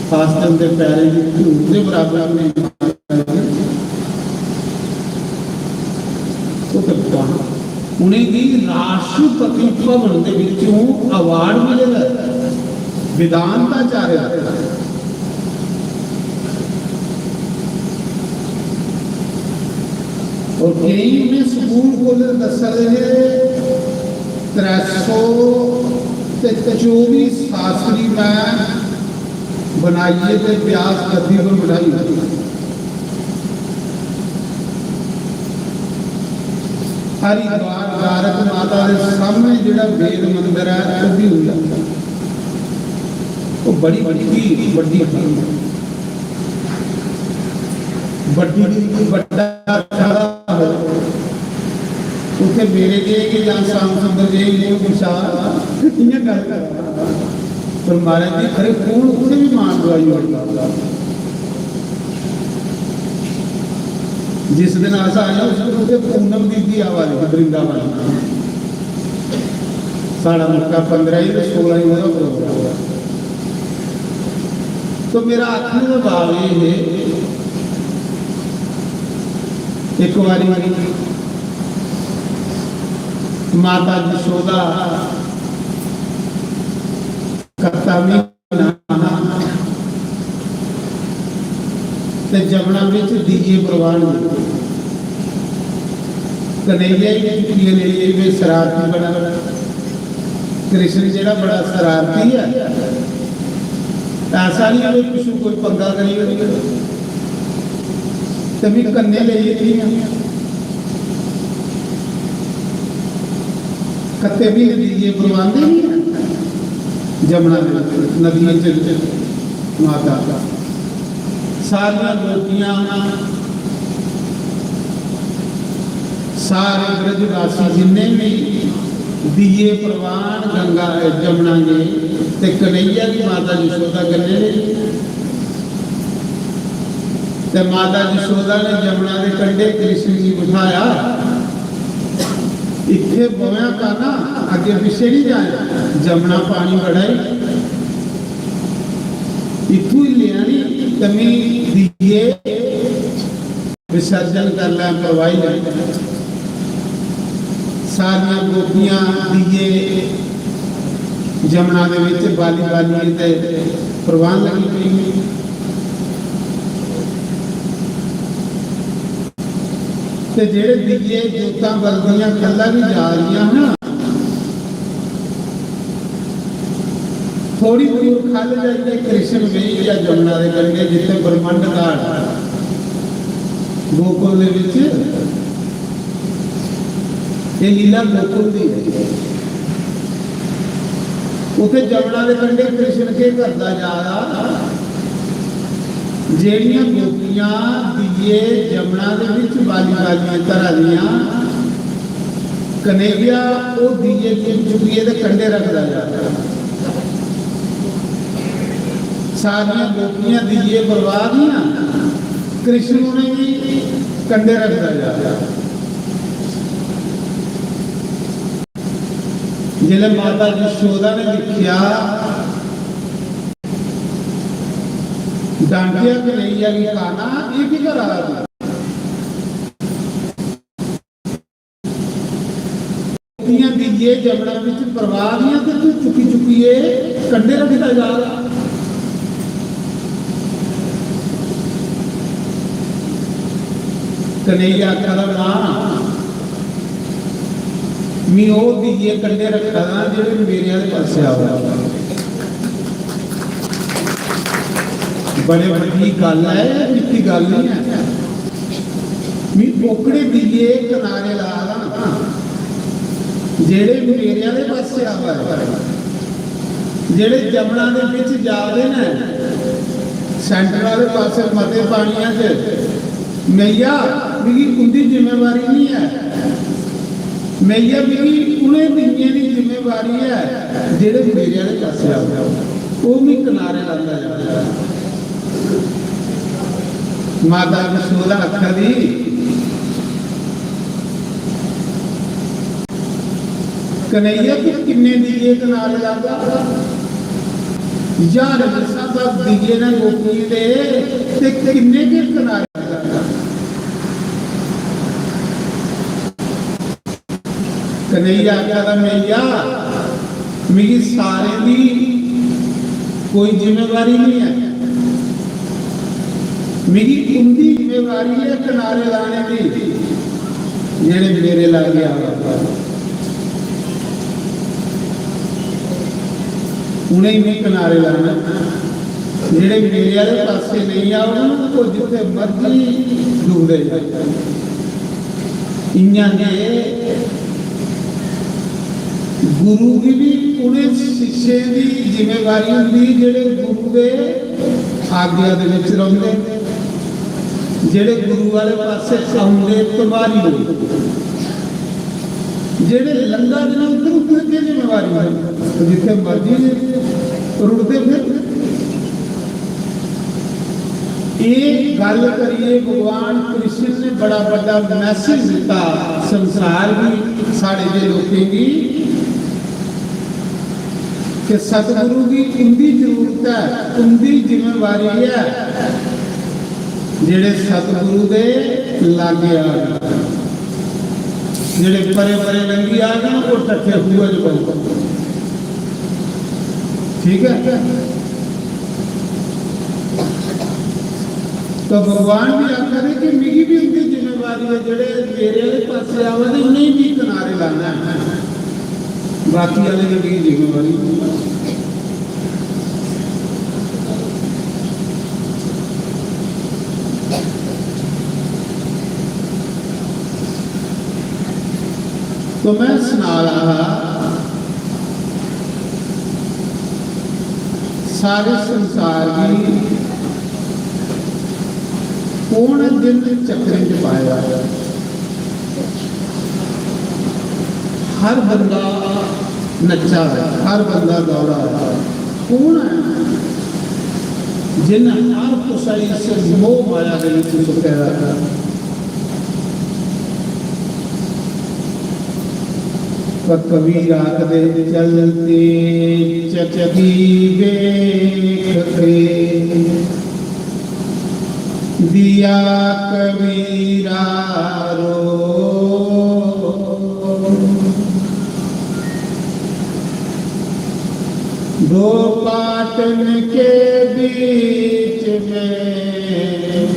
S2: खास उनके पैरों की धूल के बराबर नहीं। उन्हें भी राष्ट्रपति भवन के विचों अवार्ड मिलेगा वेदांताचार्य। और कई उन्हें स्कूल खोले दस रहे 324 शास्त्री में बनाइए थे व्यास गद्दी पर बिठाई। हरिद्वार द्वारक माता के सामने जो वेद मंदिर है वो भी हुई, वो बड़ी बड़ी बड़ी बड़ी बड़ा उसे मेरे लिए कि या शाम सुंदर जी ये पूछा इन्हें गल कर पर महाराज जी खरे कौन उसे भी मान दवाई होगा। जिस दिन ऐसा आया उस दिन उसे पूनम दीदी आवाज वृंदावन साढ़ा मुक्का 15 ही 16 ही होगा प्रोग्राम। तो मेरा आखिरी में भाव ये है, एक बारी माता यशोदा कत्ता जमुना में दीए प्रवान कन्हैया ले शरारती बड़ा कृष्ण जरा बड़ा शरारती है। ऐसा नहीं है पिछू कोई पंगा करी तभी कन्ने ले थी कत्ते भी दीजिए प्रवान जमुना नदी माता सारिया गोपियां सारे ब्रजवासी जिन्ने भी दिए प्रवान गंगा जमुना ने ते कन्हैया की माता यशोदा कन्ने ते माता यशोदा ने जमुना के कंढे कृष्ण जी बिठाया। इतने बोया का ना आगे पीछे नहीं जाए, जमुना पानी बढ़ाई इतू लियानी तमी दिए विसर्जन कर ला करवाई जाए। सारिया गोपियां दिए जमुना के विच बाली बाली ते प्रवान लगी पई। ते जेड़े दिए जोतां बलदियां कल्ला भी जा रही हैं थोड़ी दूर खल जाइए कृष्ण वेई या जमुना के कंढे जिथे ब्रह्मंड घाट गोकुल दे विच ये लीला गोकुल दी है। उथे जमुना के कंढे कृष्ण के करदा जा रहा जेड़ियां गोपियां दिए जमुना के विच बाली बालियां धरा दियां कन्हैया वो दिए चुकिए के कंढे रखदा जा रहा। सारिया गोपियां दिए बरवा दियां कृष्ण ने भी कंढे रखदा जा रहा। जिले माता यशोदा ने देखिया डांटिया कन्हैया की काना एक ही कर रहा था। दिए जमुना विच प्रवाह दियां ते तू चुकी चुकीए कंढे रखदा जा रहा। कन्हैया आखदा ना मैं वो दिए कंढे रखा था जेड़े मेरे वाले पासे आवा। बड़े बड़ी गल है, निक्की गल नहीं है। मैं ओकड़े दिए किनारे ला ला जेड़े मेरे वाले पासे आवा, जेड़े जमुना दे विच जावे ने सेंटर वाले पास मते पानिया च मैया मेरी उनकी जिम्मेवारी नहीं है, मैया मेरी उन्हें दुनिया की जिम्मेवारी है जेड़े मेरे वाले पास आ गए वो भी किनारे लाता जाता है। माता यशोदा आखदी कन्हैया तू किन्ने दीए किनारे लाता यार सब दीए ने गोपी दे ते किन्ने के किनारे लाता। कन्हैया कहता मैया मेरी सारे दी कोई जिम्मेवारी नहीं है, मेरी उनकी जिम्मेवारी है किनारे लाने की जेड़े मेरे लागे आ गए उन्हें भी किनारे लाना, जेड़े मेरे वाले पासे नहीं आ उनको जिथे मर्जी डूबे जाए। इन्हां ने गुरु की भी उन्हें शिष्य की जिम्मेवारी होंगी जेड़े गुरु के आज्ञा दे विच रहिंदे, जेड़े गुरु वाले पासे आउंदे तुम्हारी लोग जेड़े लंगा दिन उधर उधर की जिम्मेवारी है जिथे मर्जी रुड़ते फिर। ये गल करिए भगवान कृष्ण ने बड़ा बड़ा मैसेज दिता संसार की साढ़े जे लोगों की कि सतगुरु की उनकी जरूरत है, उनकी जिम्मेवारी है जेड़े सतगुरु के लागे आ गए, जेड़े परे परे लंगी आ गए वो टट्ठे हुए जो बोल। ठीक है, तो भगवान भी आखर है कि मेरी भी उनकी जिम्मेवारी है जेड़े मेरे वाले पासे आवे उन्हें भी किनारे लाना है, बाकी वाले की जिम्मेवारी। तो मैं सुना रहा सारे संसार की कौन दिन चक्कर च पाया, हर बंदा नच्चा है, हर बंदा दौड़ा है, कौन है जिन हर कुसाई से मोह माया गई थी तो कह रहा था। कबीर आखदे चलते चचकी देखते दिया कबीरा रो, दो पाटन के बीच में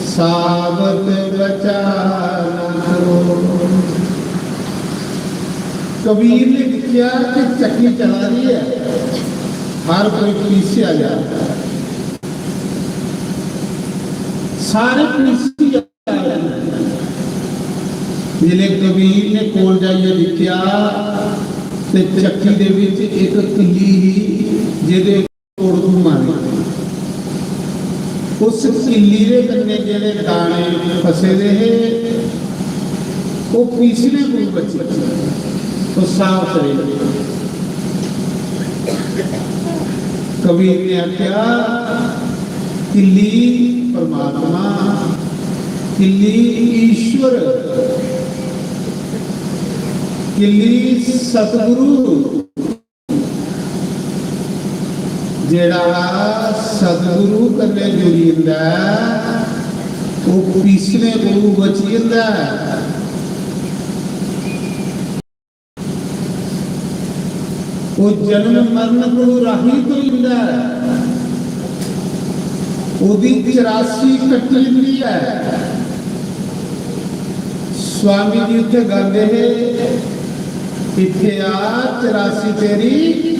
S2: सावत बचाना करो। कबीर ने लिखा कि चक्की चला रही है, हर कोई पीछे आ जाता है, सारे पीछे आ रहे हैं। जिले कबीर ने कोल जाइए लिखा ते चक्की दे विच एक किल्ली ही जिहदे कोड़ घुमाने, उस किल्ली दे कन्ने जिहड़े दाने फसे दे वो पीसने को बचे तो साफ रहे। कबीर ने आख्या किल्ली परमात्मा, किल्ली ईश्वर, किल्ली सतगुरु, जेड़ा सतगुरु कन्ने जुड़ी हुंदा वो पीसने को बची हुंदा। वो जन्म मरण को राही तो हिंदा, ओदी 84 कट्टी हुई है। स्वामी जी उत्थे गाते हैं इत्थे आ 84 तेरी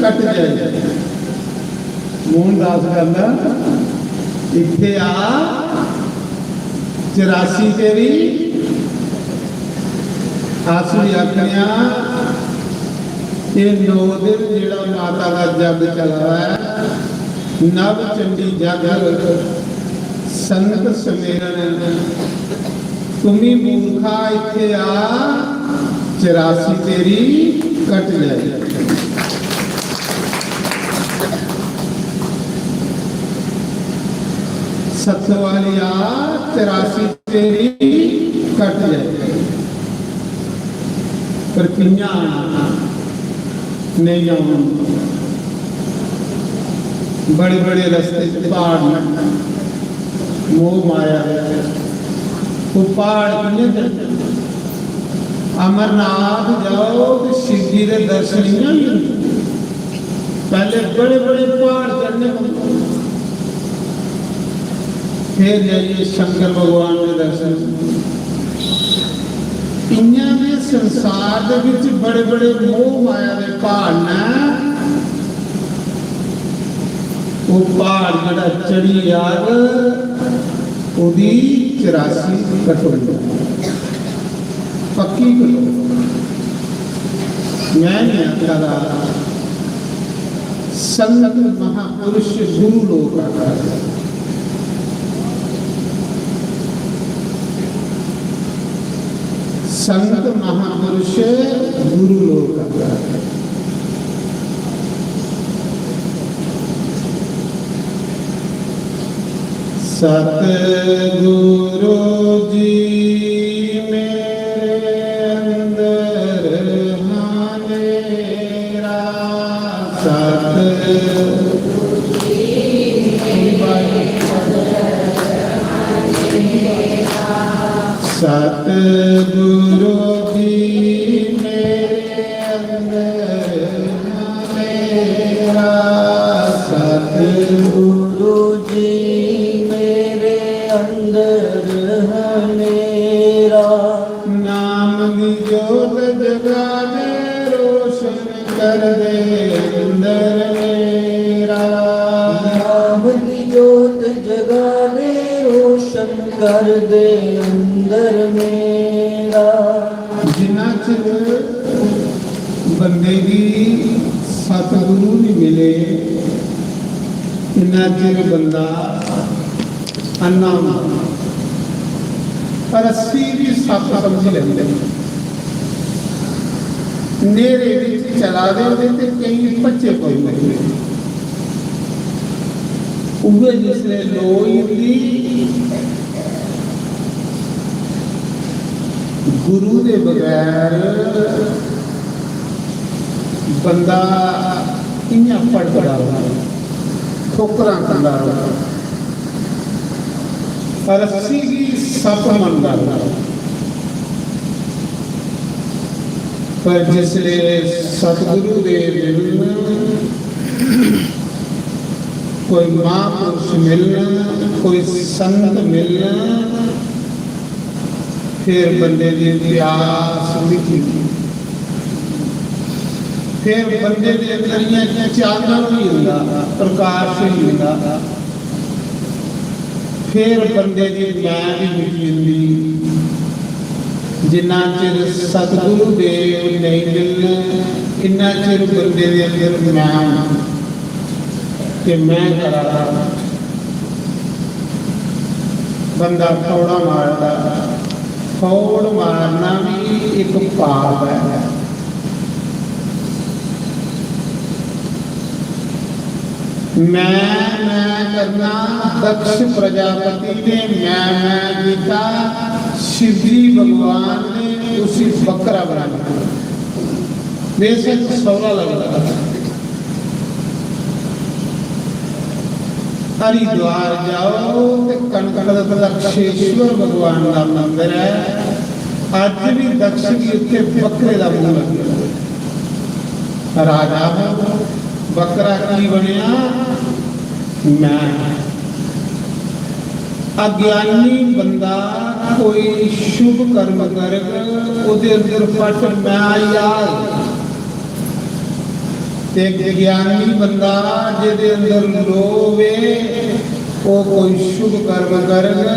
S2: कट जाए। मोहनदास गांदा इत्थे आ 84 तेरी आसरी आखिया ये 9 दिन जेड़ा माता का जग चला है नव चंडी जग ਸੰਤ ਸਿਮਰਨ ਤੁਮੀ ਮੂਰਖਾ ਇੱਥੇ ਆ 84 ਤੇਰੀ ਕੱਟ ਜਾਏ। सत्य वाली आ 84 तेरी कट जाए। पर किया नहीं आना, बड़े बड़े रास्ते पहाड़ मोह माया वो पहाड़ किन्ने अमरनाथ जाओ तो शिव जी के दर्शन नहीं होंगे। पहले बड़े बड़े पहाड़ चढ़ने को, फिर जाइए शंकर भगवान के दर्शन। इन्हां ने संसार दे विच बड़े बड़े मोह माया के पहाड़ ने, वो पहाड़ जड़ा चढ़ी यार ओदी 84 कटोरी पक्की कटो। मैं नहीं आता संत महापुरुष गुरु लोग आता है। संत महापुरुष गुरु लोग सतगुरु जी मेरे अंदर हानेरा। सतगुरु जी मेरे अंदर मेरा। सतगुरु जी मेरे अंदर है मेरा। नाम की जोत जगा दे रोशन कर दे अंदर मेरा। नाम की जोत जगा दे रोशन कर दे अंदर मेरा। जिन्ना चिर बंदे की सतगुरु नहीं मिले इन्ना चिर बंदा अन्ना पर अस्सी भी सत समझ लेंगे। नेरे विच चला दे ते कई बच्चे कोई नहीं उहे जिसने लोई दी गुरु के बगैर बंदा इन्ना पढ़ता ठोकरा खांदा पर अस्सी की सत मनदा। पर जिसले सतगुरु दे कोई महापुरुष मिलना, कोई संत मिलना, फिर बंदे की प्यास दिखी। फिर बंदे के अंदर चानन नहीं होता, प्रकाश नहीं होता। फिर बंदे की मैं भी मिली जिन्ना चिर सतगुरु देव नहीं मिलना इन्ना चिर बंदे के अंदर मैं कि मैं करा बंदा फौड़ा मारता। फौड़ मारना भी एक पाप है। मैं करना दक्ष प्रजापति ने मैं गीता शिवजी भगवान ने उसी बकरा बनाया। बेशक 16 लगता। हरिद्वार जाओ तो कनक दक्षेश्वर भगवान का मंदिर है। अज भी दक्ष की उत्ते बकरे का मुंह लगे राजा बकरा की बनया मैं। अज्ञानी बंदा कोई शुभ कर्म करेगा उहदे अंदर फट मैं याद ते ज्ञानी बंदा जिहदे अंदर लोभ है वो कोई शुभ कर्म करेगा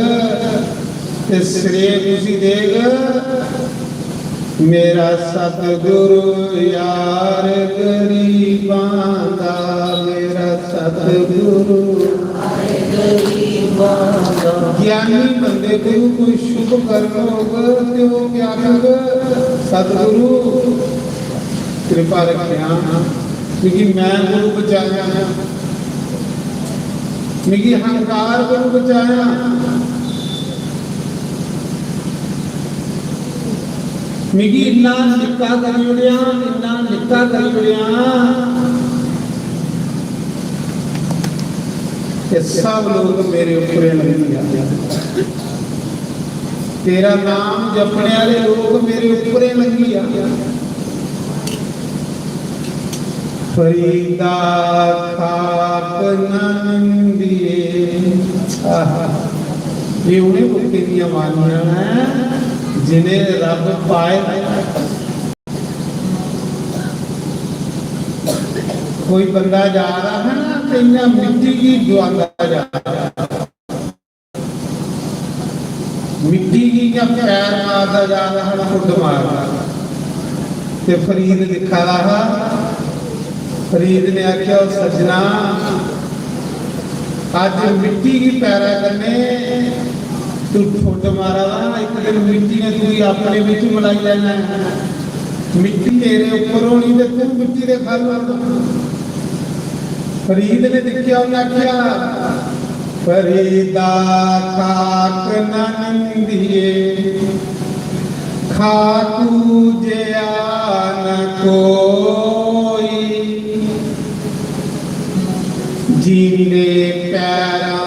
S2: ते श्रेय उसी देगा। मेरा सतगुरु यार गरीबां दा, मेरा सतगुरु
S3: गरीबां दा
S2: ज्ञानी बंदे को कोई शुभ कर्म होगा तो वो क्या करेगा सतगुरु कृपा रखिया क्योंकि मैं गुरु बचाया मेरी अहंकार गुरु बचाया मेरी इन्ना निक्का करी उड़िया इन्ना निक्का करी उड़िया ये सब लोग मेरे ऊपर लगे तेरा नाम जपने वाले लोग मेरे ऊपर लगी फरीदा खाक नंदिए ये उन्हें मुक्ति दिया वानियां हैं जिन्हें रब पाए कोई बंदा जा रहा है ना तो इन्हें मिट्टी की ज्वाला जा रहा है मिट्टी की क्या पैर मारता जा रहा है खुद मार रहा ते फरीद दिखा रहा फरीद ने आख्या सजना आज मिट्टी की पैरा करने तू ठुड मारा एक दिन मिट्टी ने तू अपने विच मिलाई लेना मिट्टी तेरे ऊपर होनी ते तू मिट्टी दे खल फरीद ने देखिया उन्हें आख्या फरीदा खाक नंदिए खाकू जया न कोई जीने पैरा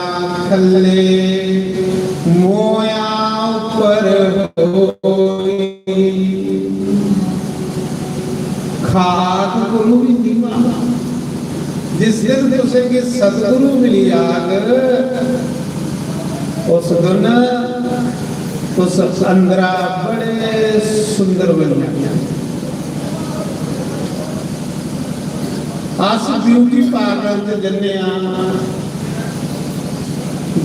S2: थले मोया ऊपर होई खाक गुरु भी दीवा जिस दिन तुसे के सतगुरु मिली आग उस दिन उस अंदरा बड़े सुंदर बन गया आस ब्यूटी पार्लर ते जन्ने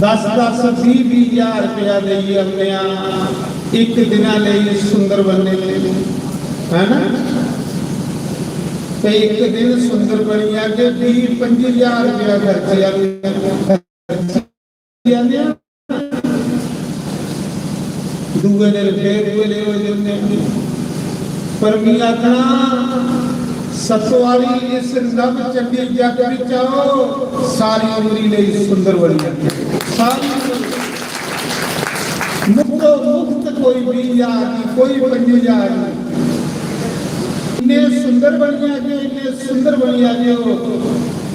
S2: 10-10 20,000 रुपया लइए हमने एक दिना ले सुंदर बनने है ना तो एक दिन सुंदर बनी आके 20-25,000 रुपया खर्च दूए दिन फिर ले हो जाते पर मियां आखना सतवाली इस नव चंडी जग विच आओ सारी उमरी ले सुंदर बनी सारी मुक्त कोई 20,000 कोई 25,000 इन्ने सुंदर बनिया के इन्ने सुंदर बनिया के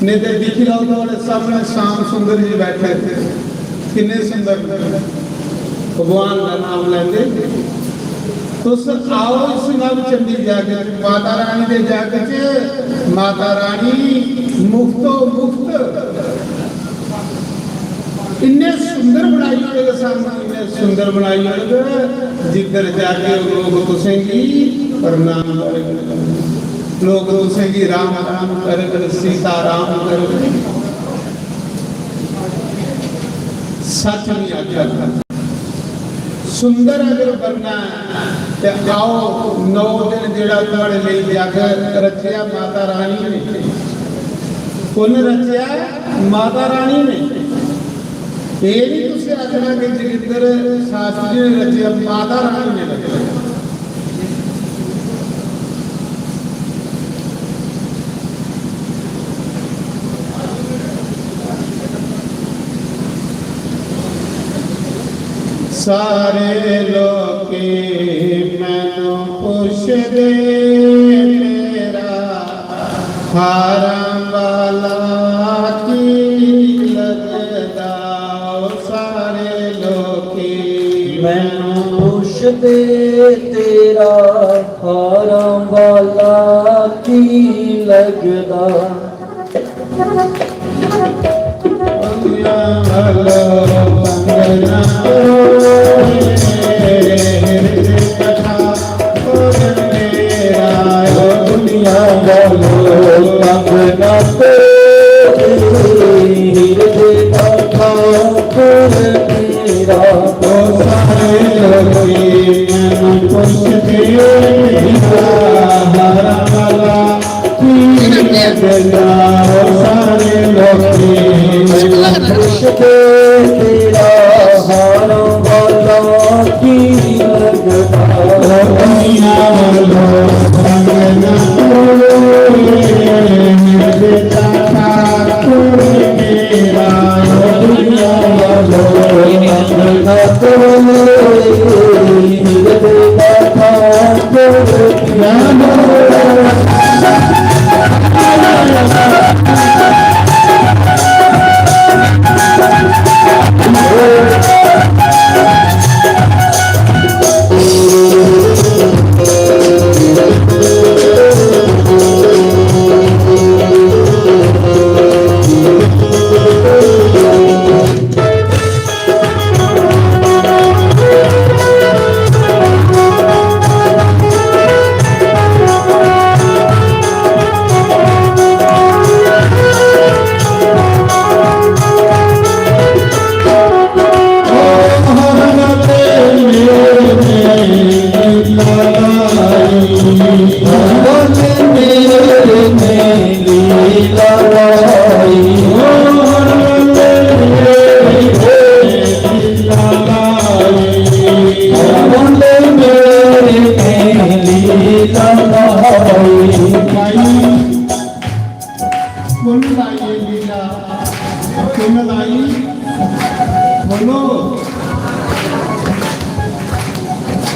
S2: ने ते दिख रहा तो सामने शाम सुंदर जी बैठे थे किन्ने सुंदर भगवान का नाम लेंगे तो आओ इस नव चंडी जग माता रानी दे जग च माता रानी मुक्तो मुक्त इन्ने सुंदर बनाई होगे सामने इन्ने सुंदर बनाई होगे जिधर जाके लोग तुसेंगी प्रणाम करेंगे लोग तुसेंगी राम राम करेंगे सीता राम करेंगे सच नहीं आख्या सुंदर अगर बनना है तो आओ 9 दिन जेड़ा तुम्हारे लिए जग रचिया माता रानी ने कौन रचिया माता रानी ने ये नहीं तुझे आखना कि जगिंदर शास्त्री ने रचिया माता रानी ने रचिया सारे लोके मैनू पुछ दे तेरा हारां वाला की लगदा सारे लोके
S3: मैनू पुछ दे तेरा हारां वाला की लगदा सारे लोग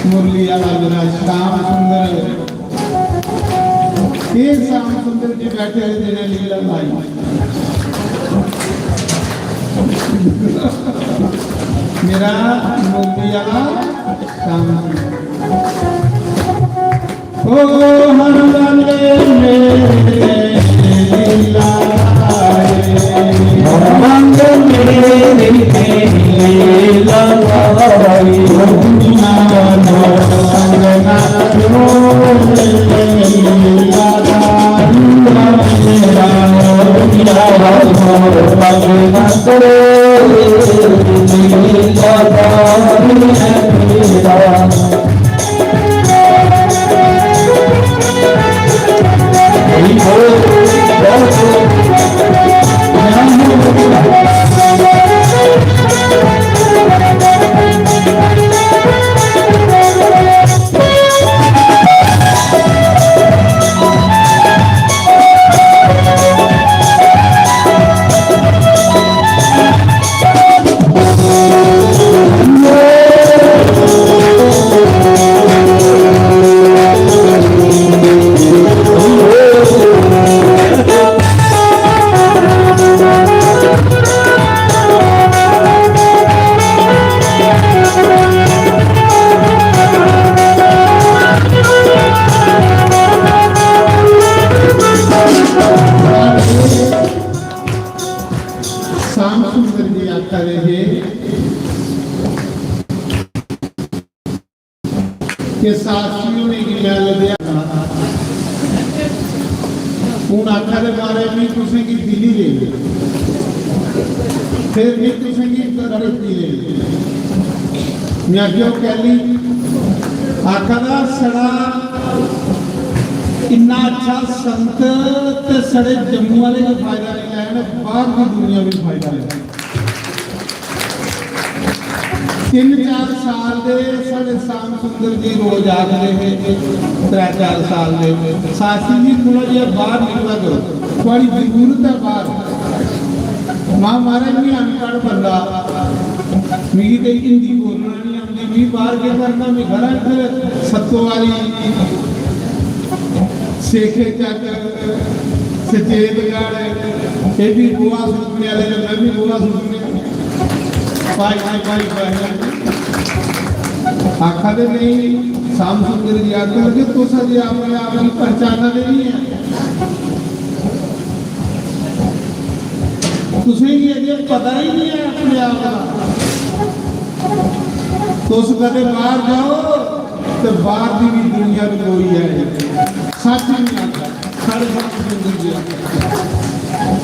S2: मुरली वाला श्याम सुंदर ये श्याम सुंदर जी बैठे हुए जिन्हें लीला लाई मेरा मुरली वाला श्याम ओ हर लाले मेरे लीला श्याम सुंदर जी आता रहे कि साथियों ने गिला लिया हूँ आखा के बारे में तुसें की दिल्ली ले ली फिर भी तुसें की तरक्की ले ली मैं क्यों कह ली आखा का सड़ा इन्ना अच्छा संत ते सड़े जम्मू वाले का फायदा नहीं आया ना बाहर की दुनिया में फायदा लिया 3-4 साल दे साढ़े श्याम सुंदर जी रोज आखते हैं 3-4 साल दे सासी जी थोड़ा जिहा बाहर निकला करो थोड़ी जरूरत है बाहर मां महाराज भी अनपढ़ बंदा मिगी तो हिंदी बोलना नहीं आती भी बाहर के करना मैं घरा फिर सत्तो वाली सेखे चाकर सचेतगढ़ ये भी बुआ सुनने वाले मैं भी बुआ सुनने आखा दे नहीं श्याम सुंदर जी आते लगे तो सर अपने आप की पहचाना दे नहीं है तुझे ये पता ही नहीं है अपने आप का तो उस कदे बाहर जाओ तो बाहर की भी दुनिया में कोई है सच नहीं आता साढ़े श्याम सुंदर जी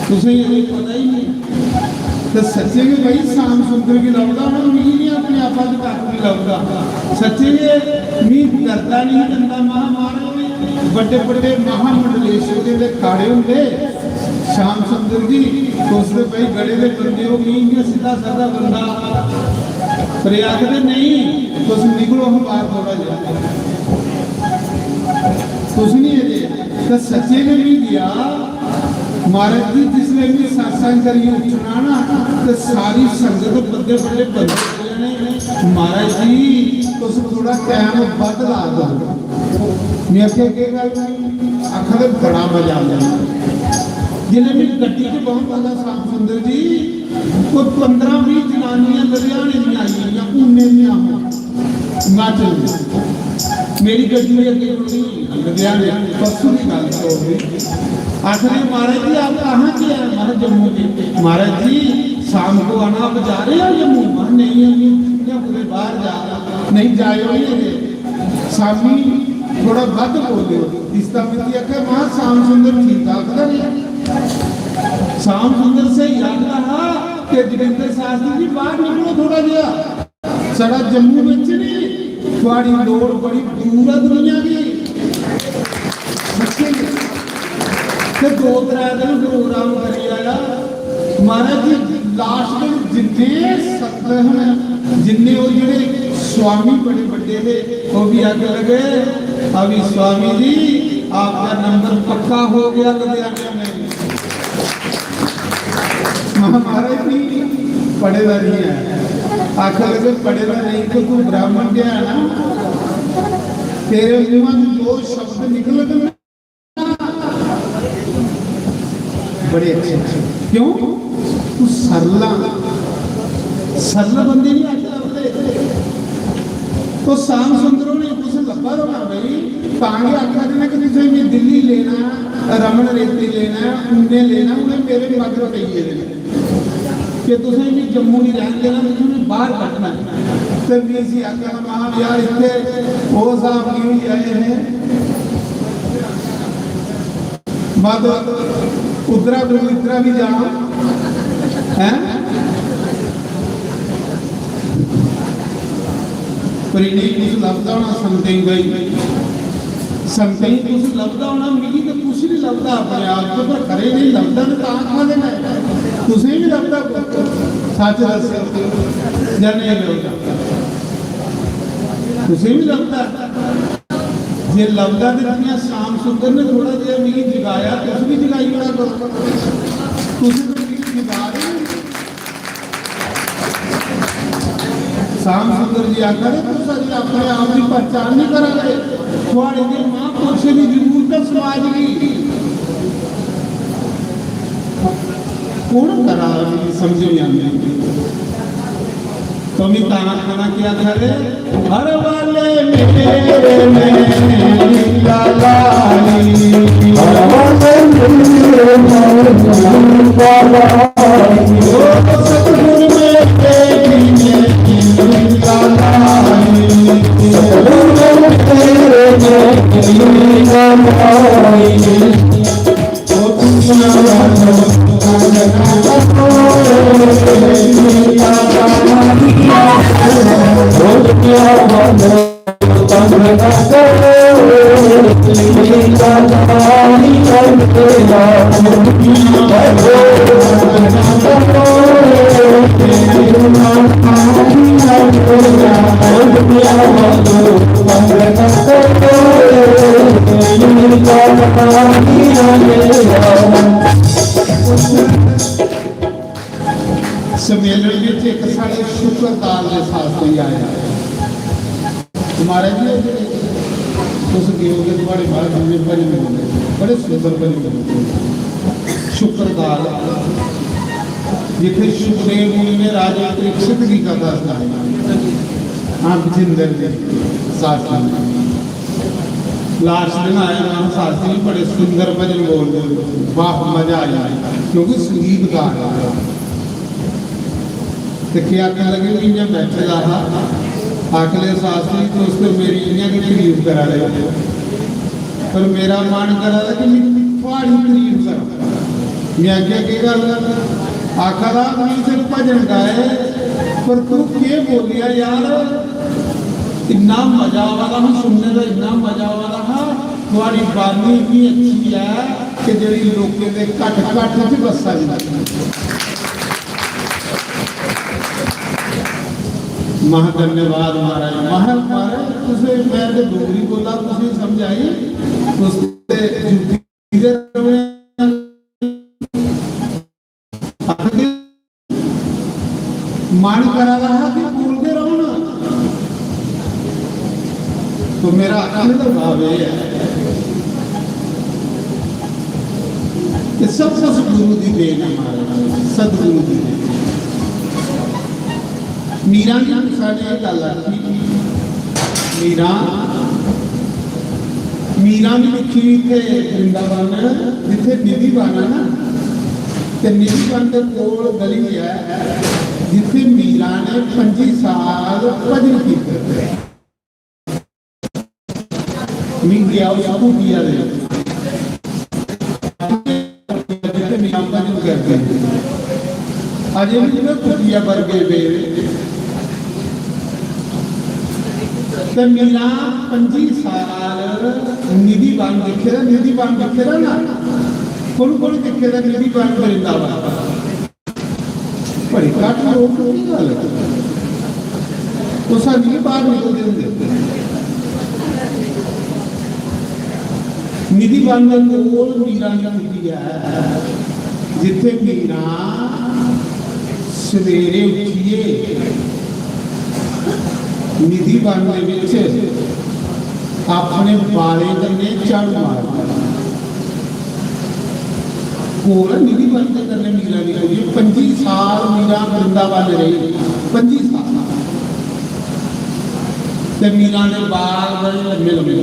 S2: तुझे ये पता ही नहीं तो सच्चे में भाई श्याम सुंदर की लौटा मैं नहीं अपने आप की लौटा सच्चे मी डरता नहीं डरता महामार बड़े बड़े महामंडलेश्वर के खाड़े होंगे श्याम सुंदर जी तो उसने भाई गड़े के बंदे हो नहीं सीधा साधा बंदा पर आखते नहीं तो निकलो हम बाहर थोड़ा जाए कुछ नहीं है तो सच्चे में भी दिया महाराज जी जिसने भी सत्संग करिए उठना ना तो सारी संगत बड़े बड़े बंदे महाराज जी तुम थोड़ा टाइम बद ला दो मैं आख्या के गल आखा तो बड़ा मजा आ जाता जिन्हें भी गड्डी से बहुत ज्यादा साफ सुंदर जी कोई 15-20 जनानियां लुधियाने में आई हुई पुणे में हो हिमाचल में मेरी गड्डी में अगे लुधियाने परसों की गल हो गई आखिर महाराज जी आप कहाँ के हैं महाराज जम्मू के महाराज जी शाम को आना आप जा रहे हो जम्मू नहीं अभी पूरे बाहर जा रहा नहीं जाए शामी थोड़ा वध बोलो इसका मतलब आखिर वहां श्याम सुंदर ठीक ठाक नहीं श्याम सुंदर से याद रहा कि जोगिंदर शास्त्री जी बाहर निकलो थोड़ा जिहा साडा जम्मू विच नहीं थोड़ी लोड़ बड़ी दूर है दुनिया की ते 2-3 दिन प्रोग्राम करी आया महाराज जी लास्ट दिन जिन्ने सत्य हैं जिन्ने वो जिहड़े स्वामी बड़े बड़े थे वो भी आगे लगे अभी स्वामी जी आपका नंबर पक्का हो गया लुधियाने में महाराज जी पढ़ेगा नहीं है आखिर लगे पढ़ेगा नहीं तो तू ब्राह्मण क्या है ना तेरे मुंह में जो शब्द निकल गए बड़े अच्छे क्यों तू सरला बंदे नहीं आते तो श्याम सुंदरों ने कुछ लब्बा होना भाई तांगे आखा देना कि तुझे मैं दिल्ली लेना रमन रेती लेना पुणे लेना उन्हें मेरे मगर चाहिए कि तुझे मैं जम्मू नहीं रहने देना तुझे बाहर कटना तो बीसी आखा महा यार इतने वो साहब क्यों आए हैं बाद उधरा भी जाना है परिणी कुछ लभदा होना समथिंग गई समथिंग कुछ लभदा होना मिली तो कुछ नहीं लभदा अपने आप को पर करे नहीं लभदा तो खा देना तुझे भी लभदा सच दस जाने तुझे भी लभदा जे लभदा तो दुनिया श्याम सुंदर ने थोड़ा जिहा मिली जगाया तुझ भी जगाई बड़ा करो तुझे तो मिली जगा रहे श्याम सुंदर जी आकर अपने आप की पहचान नहीं करा रहे थोड़े दिन महापुरुष की जरूरत है समाज की कौन करा समझ नहीं आती तो मैं खाना क्या करे हर वाले मेरे में लाली हर वाले मेरे में लाली ओ सतगुरु में सम्मेलन में एक साढ़े शुक्रदार के साथ कोई आया तुम्हारे भी उस गिरोगे तुम्हारे बाहर बने मिले बड़े सुंदर बने मिले शुक्रदार जिथे सुखदेव मुनि ने राजा परीक्षित की कथा सुनाई हाँ जिंदर जी शास्त्री लास्ट दिन आए वहां शास्त्री बड़े सुंदर भजन बोल रहे वाह मजा आया क्योंकि संगीतकार तो क्या कहने लगे कि जब बैठे रहा आखिर शास्त्री तो उसको मेरी इन्हें की तारीफ करा रहे पर मेरा मन करा था कि मैं थोड़ी तारीफ करा मैं आगे की गल आखिर मैं सिर्फ भजन गाए पर तू क्या बोलिया यार इन्ना मजा आ रहा है सुनने का इन्ना मजा आ रहा है थोड़ी बानी इतनी अच्छी है कि जी लोगों के घट च बसा महा धन्यवाद महाराज महाराज तुझे मैं तो डोगरी बोला तुझे समझ आई मन करा रहा कि बोलते रहो ना तो मेरा आखिर का भाव ये है ਤੇ ਸਭ ਕੁਝ ਗੁਰੂ ਦੀ ਦੇਣ ਹੈ ਮਹਾਰਾਜ, ਸਤਿਗੁਰੂ ਦੀ ਦੇਣ। ਮੀਰਾ ਜੀ ਸਾਡੇ ਗੱਲ ਆਖੀ, ਮੀਰਾ ਵੀ ਲਿਖੀ ਤੇ ਵਰਿੰਦਾਵਨ ਜਿੱਥੇ ਨਿਧੀ ਬਣ ਹੈ ਨਾ, ਤੇ ਨਿਧੀ ਬਣ ਦੇ ਕੋਲ ਗਲੀ ਹੈ ਜਿੱਥੇ ਮੀਰਾ ਨੇ 25 ਸਾਲ ਭਜਨ ਕੀਤੇ। ਮੈਂ ਗਿਆ ਉਸ ਕੁਟੀਆ ਦੇ ਜਿੱਥੇ ਮੀਰਾ ਭਜਨ ਕਰਦੇ ਅਜੇ ਵੀ ਨਾ ਕੁਟੀਆ ਵਰਗੇ ਵੇ ਤੇ ਮੀਰਾ 25 ਸਾਲ ਨਿਧੀ ਬਣ ਦੇਖੇ ਨਾ ਕੋਲ ਦੇਖੇ ਦਾ ਨਿਧੀ ਬਣ ਵਰਿੰਦਾਵਨ ਬੜੀ ਘੱਟ ਲੋਕ ਕੀ ਗੱਲ ਉਹ ਸਾਡੀ ਬਾਹਰ ਨਿਕਲਦੇ ਹੁੰਦੇ ਨਿਧੀ ਬਣ ਦੇ ਕੋਲ ਮੀਰਾ ਦੀ ਹੈ ਜਿੱਥੇ ਮੀਰਾ ਸਵੇਰੇ ਉੱਠੀਏ ਨਿਧੀ ਬਣ ਦੇ ਵਿੱਚ ਆਪਣੇ ਬਾਲੇ ਕੰਨੇ ਝਾੜੂ ਮਾਰਦਾ ਕੋਲ ਨਿਧੀ ਬਣ ਦੇ ਕੰਨੇ ਮੀਰਾ ਦੀ ਹੋਈ 25 ਸਾਲ ਮੀਰਾ ਵਰਿੰਦਾਵਨ ਰਹੀ 25 ਸਾਲ ਤੇ ਮੀਰਾ ਦੇ ਬਾਲ ਬੜੇ ਲੰਮੇ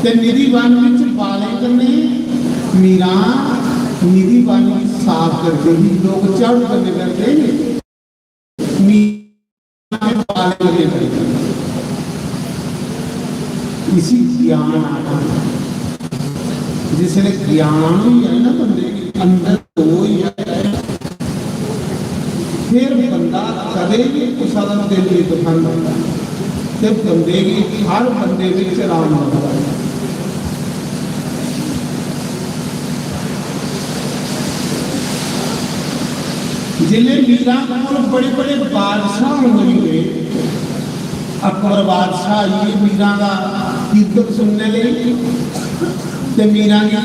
S2: ਤੇ ਨਿਧੀ ਬਣ ਵਿੱਚ ਬਾਲੇ ਕੰਨੇ ਮੀਰਾ निधि पानी साफ करते ही लोग झाड़ू करने करते इसी ज्ञान जिसने ज्ञान ही है ना बंदे के अंदर तो ही है फिर बंदा कदे भी कुछ दिल नहीं दिखाता जब बंदे की हर बंदे में राम होता है। जिले मीरा को बड़े बड़े बादशाह हुए अकबर बादशाह ये मीरा का कीर्तन सुनने लगे ते मीरा ने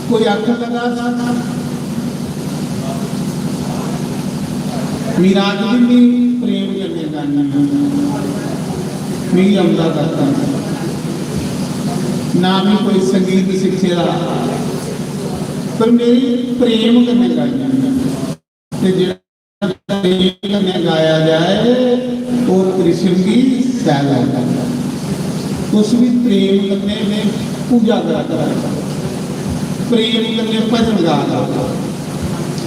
S2: कोई आख लगा मीरा भी प्रेम करने का नहीं अमला करता ना भी कोई संगीत शिक्षे पर मेरी प्रेम करने का गाया जाए और कृष्ण की सैला उस भी प्रेम करने में पूजा करा प्रेम करने भजन गा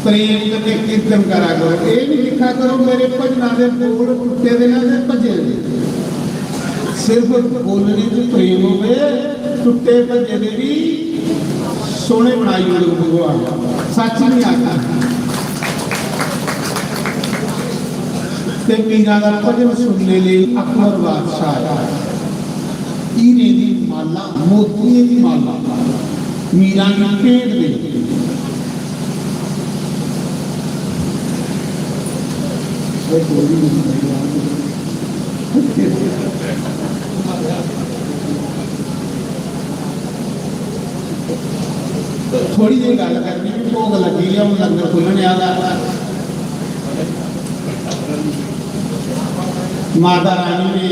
S2: प्रेम करने कीर्तन करा करो ये भी लिखा करो मेरे भजना के बोल टुटे दे भजे सिर्फ बोलने से प्रेम हो टुटे भजे दे भी सोने बनाई भगवान सच नहीं आता मीरा का भजन सुनने लिए अकबर बादशाह हीरे की माला मोतिये की माला मीरा की भेंट दे थोड़ी जी गल करनी भोग लगी है लंगर खुलने वाला माता रानी ने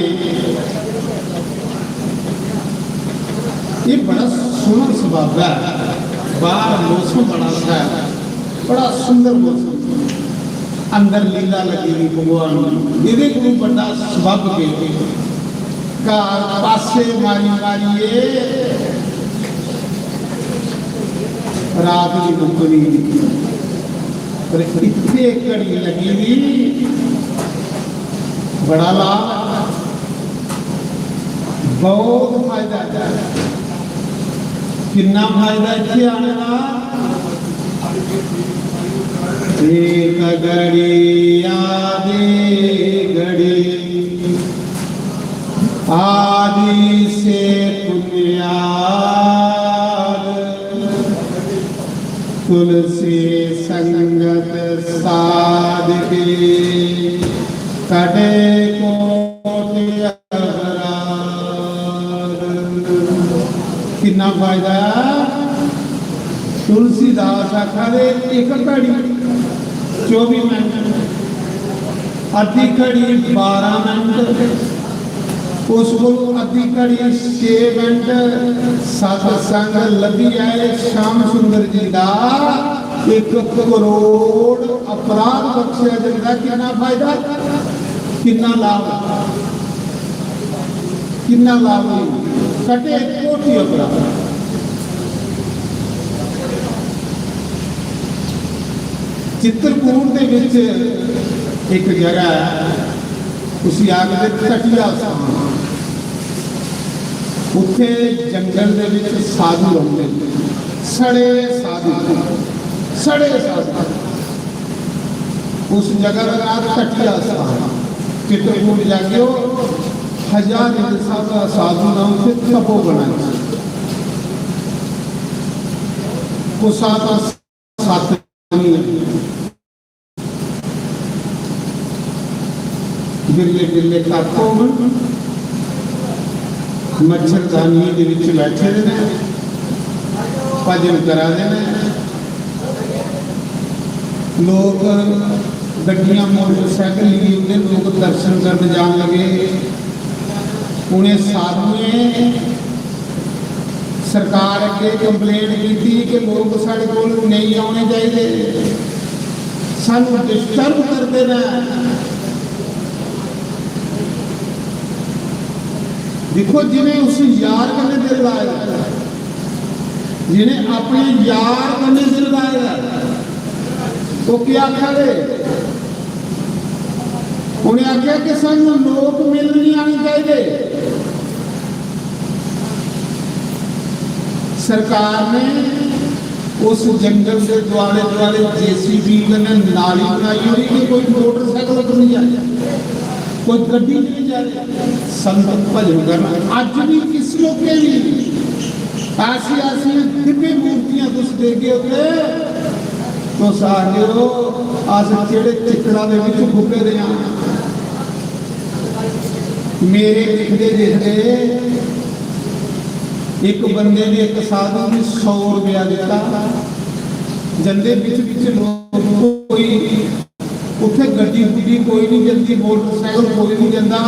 S2: ये बड़ा सुंदर स्वभाव है बाहर मौसम बड़ा अच्छा है बड़ा सुंदर मौसम अंदर लीला लगी हुई भगवान ये कोई बड़ा स्वभाव के कार पासे मारी मारिए रात की दुखनी पर इतने घड़ी लगी हुई बड़ा लाभ बहुत फायदा कितना फायदा इतने आने का एक घड़ी आधी घड़ी आदि से पुण्याद तुलसी संगत साधके कटे कितना फायदा तुलसीदास आखा दे एक घड़ी 24 मिनट अद्धी घड़ी 12 मिनट उस को अद्धी घड़ी 6 मिनट सत्संग लभी आए श्याम सुंदर जी का 1 करोड़ अपराध बख्शिया जाता। कितना फायदा, कितना लाभ, कितना लाभ कटे 1 कोटि अपराध। चित्रकूट के विच एक जगह है, उसी आखदे तटिया स्थान, उत्थे जंगल दे विच साधु रहंदे, सड़े साधु, सड़े साधु। उस जगह का नाम तटिया स्थान। चित्रकूट जाके 1000 साधु नाम से तपोवन है। वो सात गिरले गिरले तपोवन मच्छरदानी के विच बैठे ने, भजन करा देने। लोग गड्डियां मोटरसाइकिल लगी होंगे, लोग दर्शन करने जान लगे। उन्हें साधुएं सरकार अगे कंप्लेंट की कि लोग साढ़े कोल नहीं आने चाहिए, सानू डिस्टर्ब करते हैं। देखो जिन्हें उस यार कने दिल लाया, जिन्हें अपने यार कने दिल लाया, तो क्या करे, उन्हें आख्या कि सानू लोग मिल नहीं आनी चाहिए। सरकार ने उस जंगल के दुआले दुआले JCB ने नाली बनाई हुई कि कोई मोटरसाइकिल नहीं जाए, कोई गड्डी नहीं जा रही। संगत भजन करना अज भी किस मौके भी ऐसी ऐसी दिव्य मूर्तियां तुस देखे होगे तो सारे अस जेड़े चिकड़ा दे विच फुके दे हां। मेरे दिखदे दिखदे एक बंदे ने एक साधु ने 100 रुपया दिता। जंदे बिच लोग कोई उत्थे गड्डी गुड्डी कोई नहीं जल्दी, मोटरसाइकिल कोई नहीं जाता।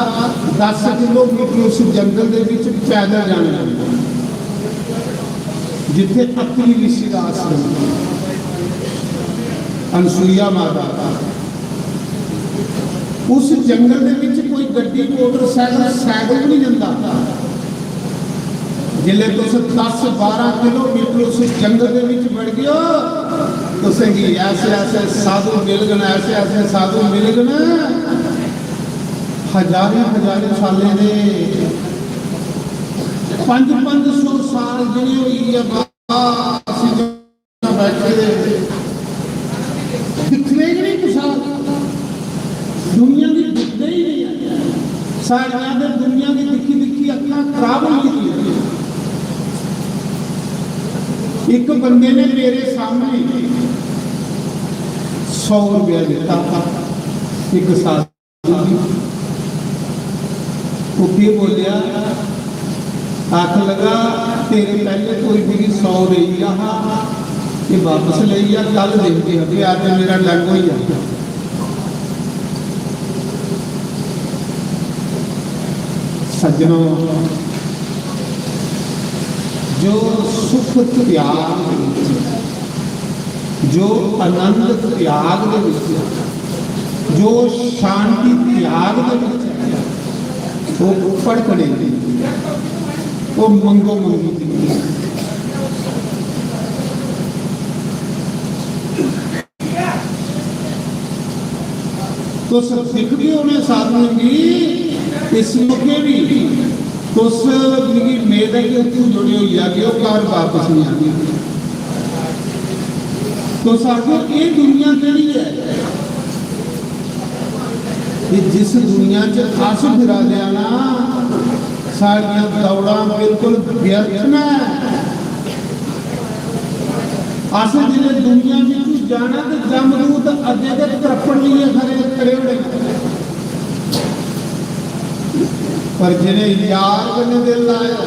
S2: 10 किलोमीटर उस जंगल के विच पैदल जाना, जिथे अत्रि ऋषि का आश्रम, अनसुईया माता, उस जंगल के विच कोई गड्डी मोटरसाइकिल साइकिल नहीं जाता। जिले तुस 10-12 किलोमीटर उस जंगल के विच बढ़ गए तो सही ऐसे ऐसे साधु मिल गए, ऐसे ऐसे साधु मिल गए। हजारे हजारे साले ने 500 साल जिनी हुई है बैठे दिखने ही नहीं कुछ, दुनिया की दिखते ही नहीं। साड़ियां दे दुनिया की दिखी दिखी अखा खराब हो गई। एक बंदे ने मेरे सामने 100 रुपया दिता। एक साधु वो बोलिया, आख लगा तेरे पहले कोई भी 100 रही ये वापस ले जा, कल देखते हैं आज मेरा लंग हो जाता। सज्जनों, जो सुख त्याग, जो आनंद त्याग, जो शांति त्याग वो पड़कने, वो मंगो मंगी। तो सब सिख भी उन्हें साधु की इस मौके भी तो मेरी मेद है कि तू जुड़ी हुई है कि घर वापस नहीं आती। तो साथियों ये दुनिया केड़ी है, ये जिस दुनिया च अस फिरा लिया ना, सारियां दौड़ा बिल्कुल व्यर्थ न। अस जिले दुनिया में जाना तो जमदूत अगे के तरपण लिए खड़े खड़े होने, पर जिन्हें यार करने दिल लाया,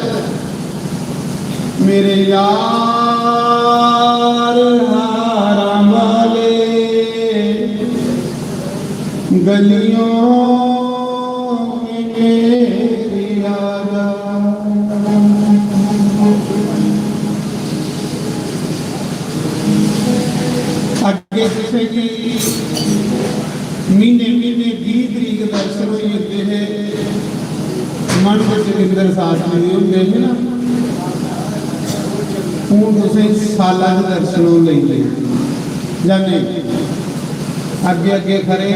S2: मेरे यार हाराम वाले गलियों में मेरी ਸੰਸਰ ਸਾਸਤਰੀ ਹੁੰਦੇ ਨੇ ਨਾ ਹੁਣ ਤੁਸੀਂ ਸਾਲਾਂ ਦੇ ਦਰਸ਼ਨ ਲਈ ਜਾਂ ਨਹੀਂ ਅੱਗੇ ਅੱਗੇ ਖੜੇ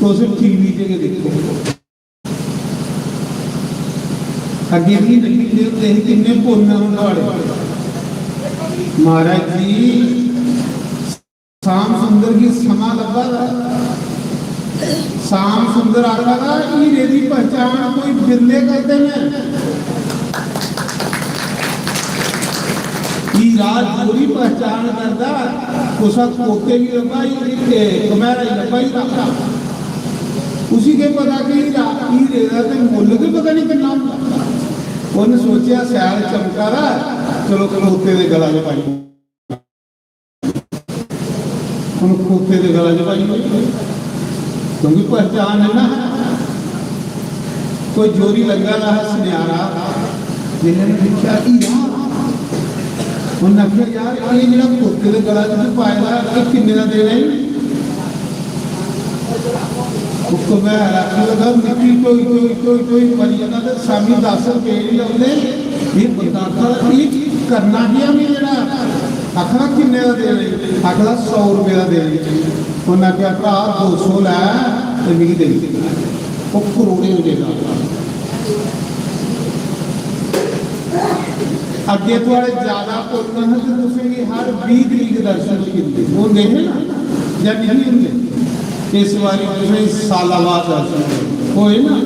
S2: ਤੁਸੀਂ ਟੀਵੀ ਤੇ ਦੇਖੋ ਅੱਗੇ ਵੀ ਦੇਖਦੇ ਕਿੰਨੇ ਪੁੰਨ ਹੁੰਦੇ महाराज जी श्याम सुंदर की समा लगा श्याम सुंदर आखा था हीरे की पहचान कोई बिरले करते हैं हीरा पूरी पहचान करता उसका कोके भी लंबा कमैरा ही लंबा ही रखा उसी के पता कि हीरे का तो मुल भी पता नहीं कितना उन्हें सोचा सैर चमका रहा चलो खोते के गला च पाई हम खोते के गला च पाई क्योंकि पहचान है ना कोई जोरी लगा रहा सुनियारा जिन्हें देखा उन्हें आखिया यार ये जो खोते के गला च पाया ये किन्ने का देना उसको मैं रखने लगा मिट्टी कोई मरी जाता तो स्वामी 10 रुपए नहीं आते ये बताता ये करना क्या मैं जरा आखना किन्ने का दे रही आखला 100 रुपए का दे रही उन्हें क्या भरा 200 लै तो मिगी दे वो करोड़े हो जाएगा अगे थोड़े ज्यादा पुण्य है तो तुम हर 20 तरीक दर्शन किए वो देखे ना या नहीं होंगे इस बारी तुम साल बाद दर्शन होए ना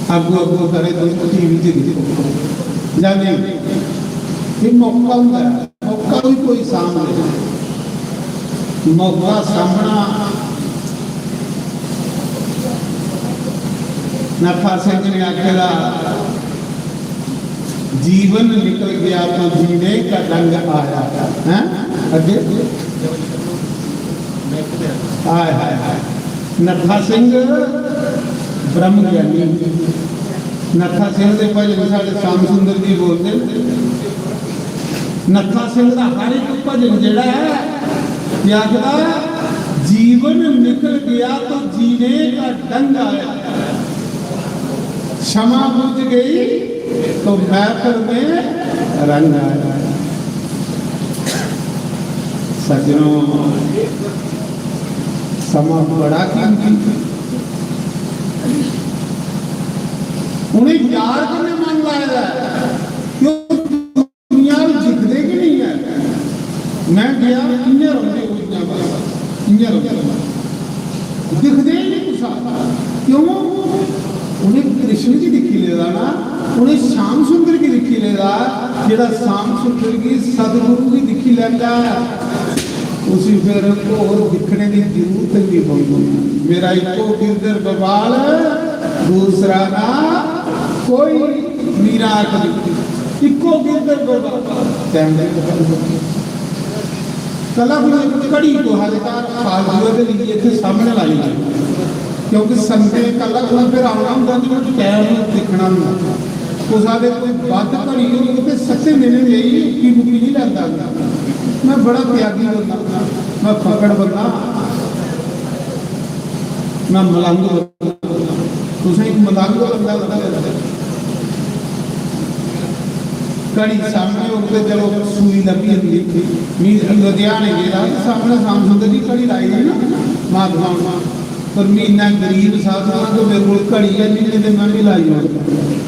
S2: अगू अगू करे दोस्तों टीवी से देखो जाने ये मौका होता है मौका भी कोई सामने मौका सामना नफा सिंह ने आखेला जीवन निकल गया तो जीने का ढंग आया है अगे हाय हाय हाय नफा सिंह ब्रह्म ज्ञानी नत्था सिंह के भजन साढ़े श्याम सुंदर जी बोलते नत्था सिंह का हर एक भजन जड़ा है आखदा जीवन निकल गया तो जीने का ढंग आया क्षमा बुझ गई तो महफिल में रंग आया सज्जनों समा बड़ा कीमती उन्हें यार करने मन लाया क्यों दुनिया में दिखते कि नहीं है मैं गया दिखते ही नहीं कुछ क्यों उन्हें कृष्ण की दिखी लेगा ना उन्हें श्याम सुंदर की दिखी लेगा जेड़ा श्याम सुंदर की सदगुरु की दिखी लेगा उसी फिर और दिखने की जरूरत भी बहुत मेरा एको गिरधर बबाल दूसरा ना कोई मीरा इको गिरधर कला कड़ी को हालेदार फालतू के लिए इतने सामने लाई क्योंकि संते कला फिर आना होंगे जो टाइम दिखना होंगे उसादे कोई बद घड़ी होगी तो सच्चे मेरे यही की बुकी नहीं लगता मैं बड़ा त्यागी बंदा मैं फकड़ बंदा मैं मलंग बंदा तुसें एक मलंग बंदा लगता कड़ी सामने होते चलो सुई लगी होती मीर लुधियाने गया सामने श्याम सुंदर जी कड़ी लाई है ना महात्मा पर मैं इन्ना गरीब साधु तो मेरे को घड़ी है नहीं तो मैं भी लाई होता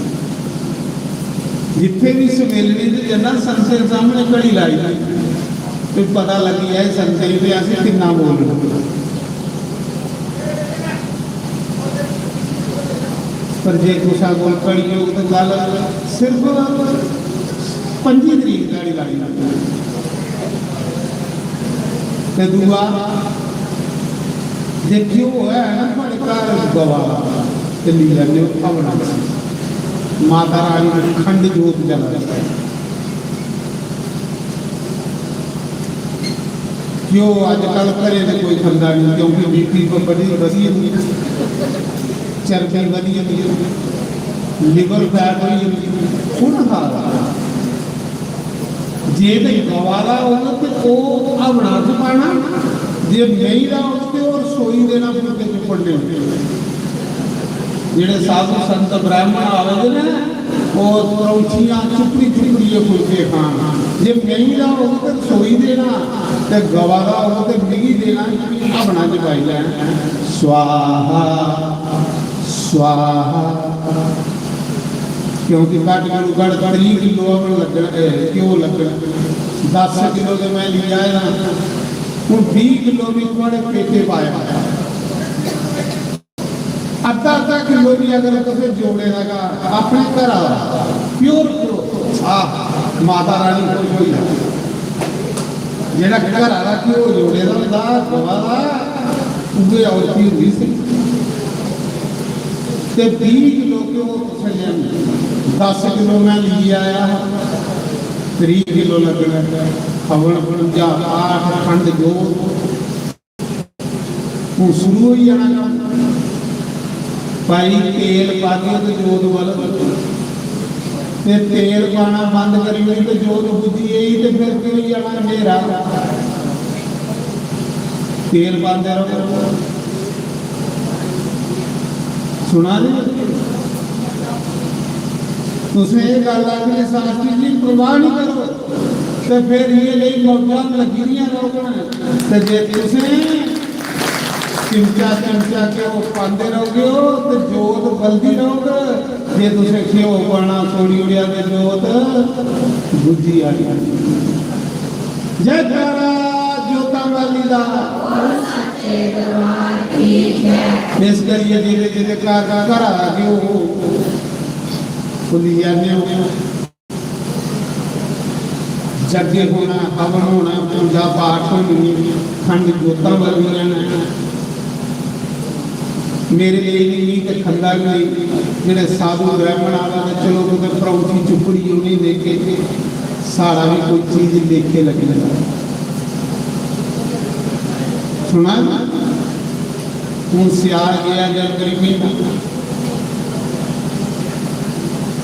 S2: जिथे भी समेलने से जाना संसद सामने घड़ी लाई तो पता लगी है संसद पे अस कितना बोल रहे पर जे तुसा कोल घड़ी हो तो गल सिर्फ 25 तरीक घड़ी लाई ते दूआ देखियो है ना थोड़े घर गवा चली जाने अपना माता रानी ने खंड जोत जला क्यों अजकल घरे में कोई खंदा नहीं क्योंकि बीपी पर बड़ी वधी चर्बी वधी लिवर फैट हुई हूँ खा जे तो गवाला होगा तो वो अवना च पाना ਜੇ ਨਹੀਂ ਦਾ ਉੱਤੇ ਉਹ ਰਸੋਈ ਦੇਣਾ ਫੁਲਕੇ ਚੁੱਪੜਨੇ ਜਿਹੜੇ ਸਾਧੂ ਸੰਤ ਬ੍ਰਾਹਮਣ ਆਵੇ ਨੇ ਉਹ ਪਰੌਂਠੀਆਂ ਚੁੱਪੜੀ ਚੁੱਪੜੀ ਫੁਲਕੇ ਖਾਣ ਜੇ ਨਹੀਂ ਦਾ ਉੱਤੇ ਰਸੋਈ ਦੇਣਾ ਤੇ ਗਵਾ ਦਾ ਉੱਤੇ ਮਿਗੀ ਦੇਣਾ ਆਪਣਾ ਜਵਾਈ ਲੈਣ ਸਵਾਹਾ ਸਵਾਹਾ क्योंकि घट गुरु गढ़ 30 किलो लगना क्यों लगना 10 किलो तो मैं लिया है हूँ 20 किलो भी थोड़े पेटे पाया अद्धा अद्धा किलो भी अगर तुझे जोड़े लगा अपने घर आ प्योर माता रानी खुश हुई जेड़ा घर आ घ्यो जोड़े का गवा का उगे औरती हुई सी 20 किलो क्यों छड़िया 10 किलो मैं ले आया 30 किलो लगना खवन 50 खंड जो शुरू हो जाना भाई तेल पा के तो जोत वाल तेल पाना बंद करी तो जोत बुझी गई तो फिर क्यों जाना अंधेरा तेल पाते रहो सुना नहीं उसने ये गल आखी शास्त्री जी परवाह नहीं करो तो फिर ये नहीं मौजा लगी रहोगे तो जे तुसें चिमचा चिमचा घ्यो पाते रहोगे तो जोत बलती रहोगे जे तुसें घ्यो पाना सोड़ी उड़िया के जोत बुझी आई जयकारा जोता वाली दा इस करिए धीरे धीरे घर आ गए खुली जाने जगे होना हवन होना पूजा पाठ होनी खंड जोता वाली रहना मेरे लिए नहीं तो खंदा भी जेडे साधु ब्राह्मण आला चलो तो परौठी चुपड़ी उन्हें देखे सारा भी कोई चीज देखे लगे सुना हूँ सियार गया जनवरी महीना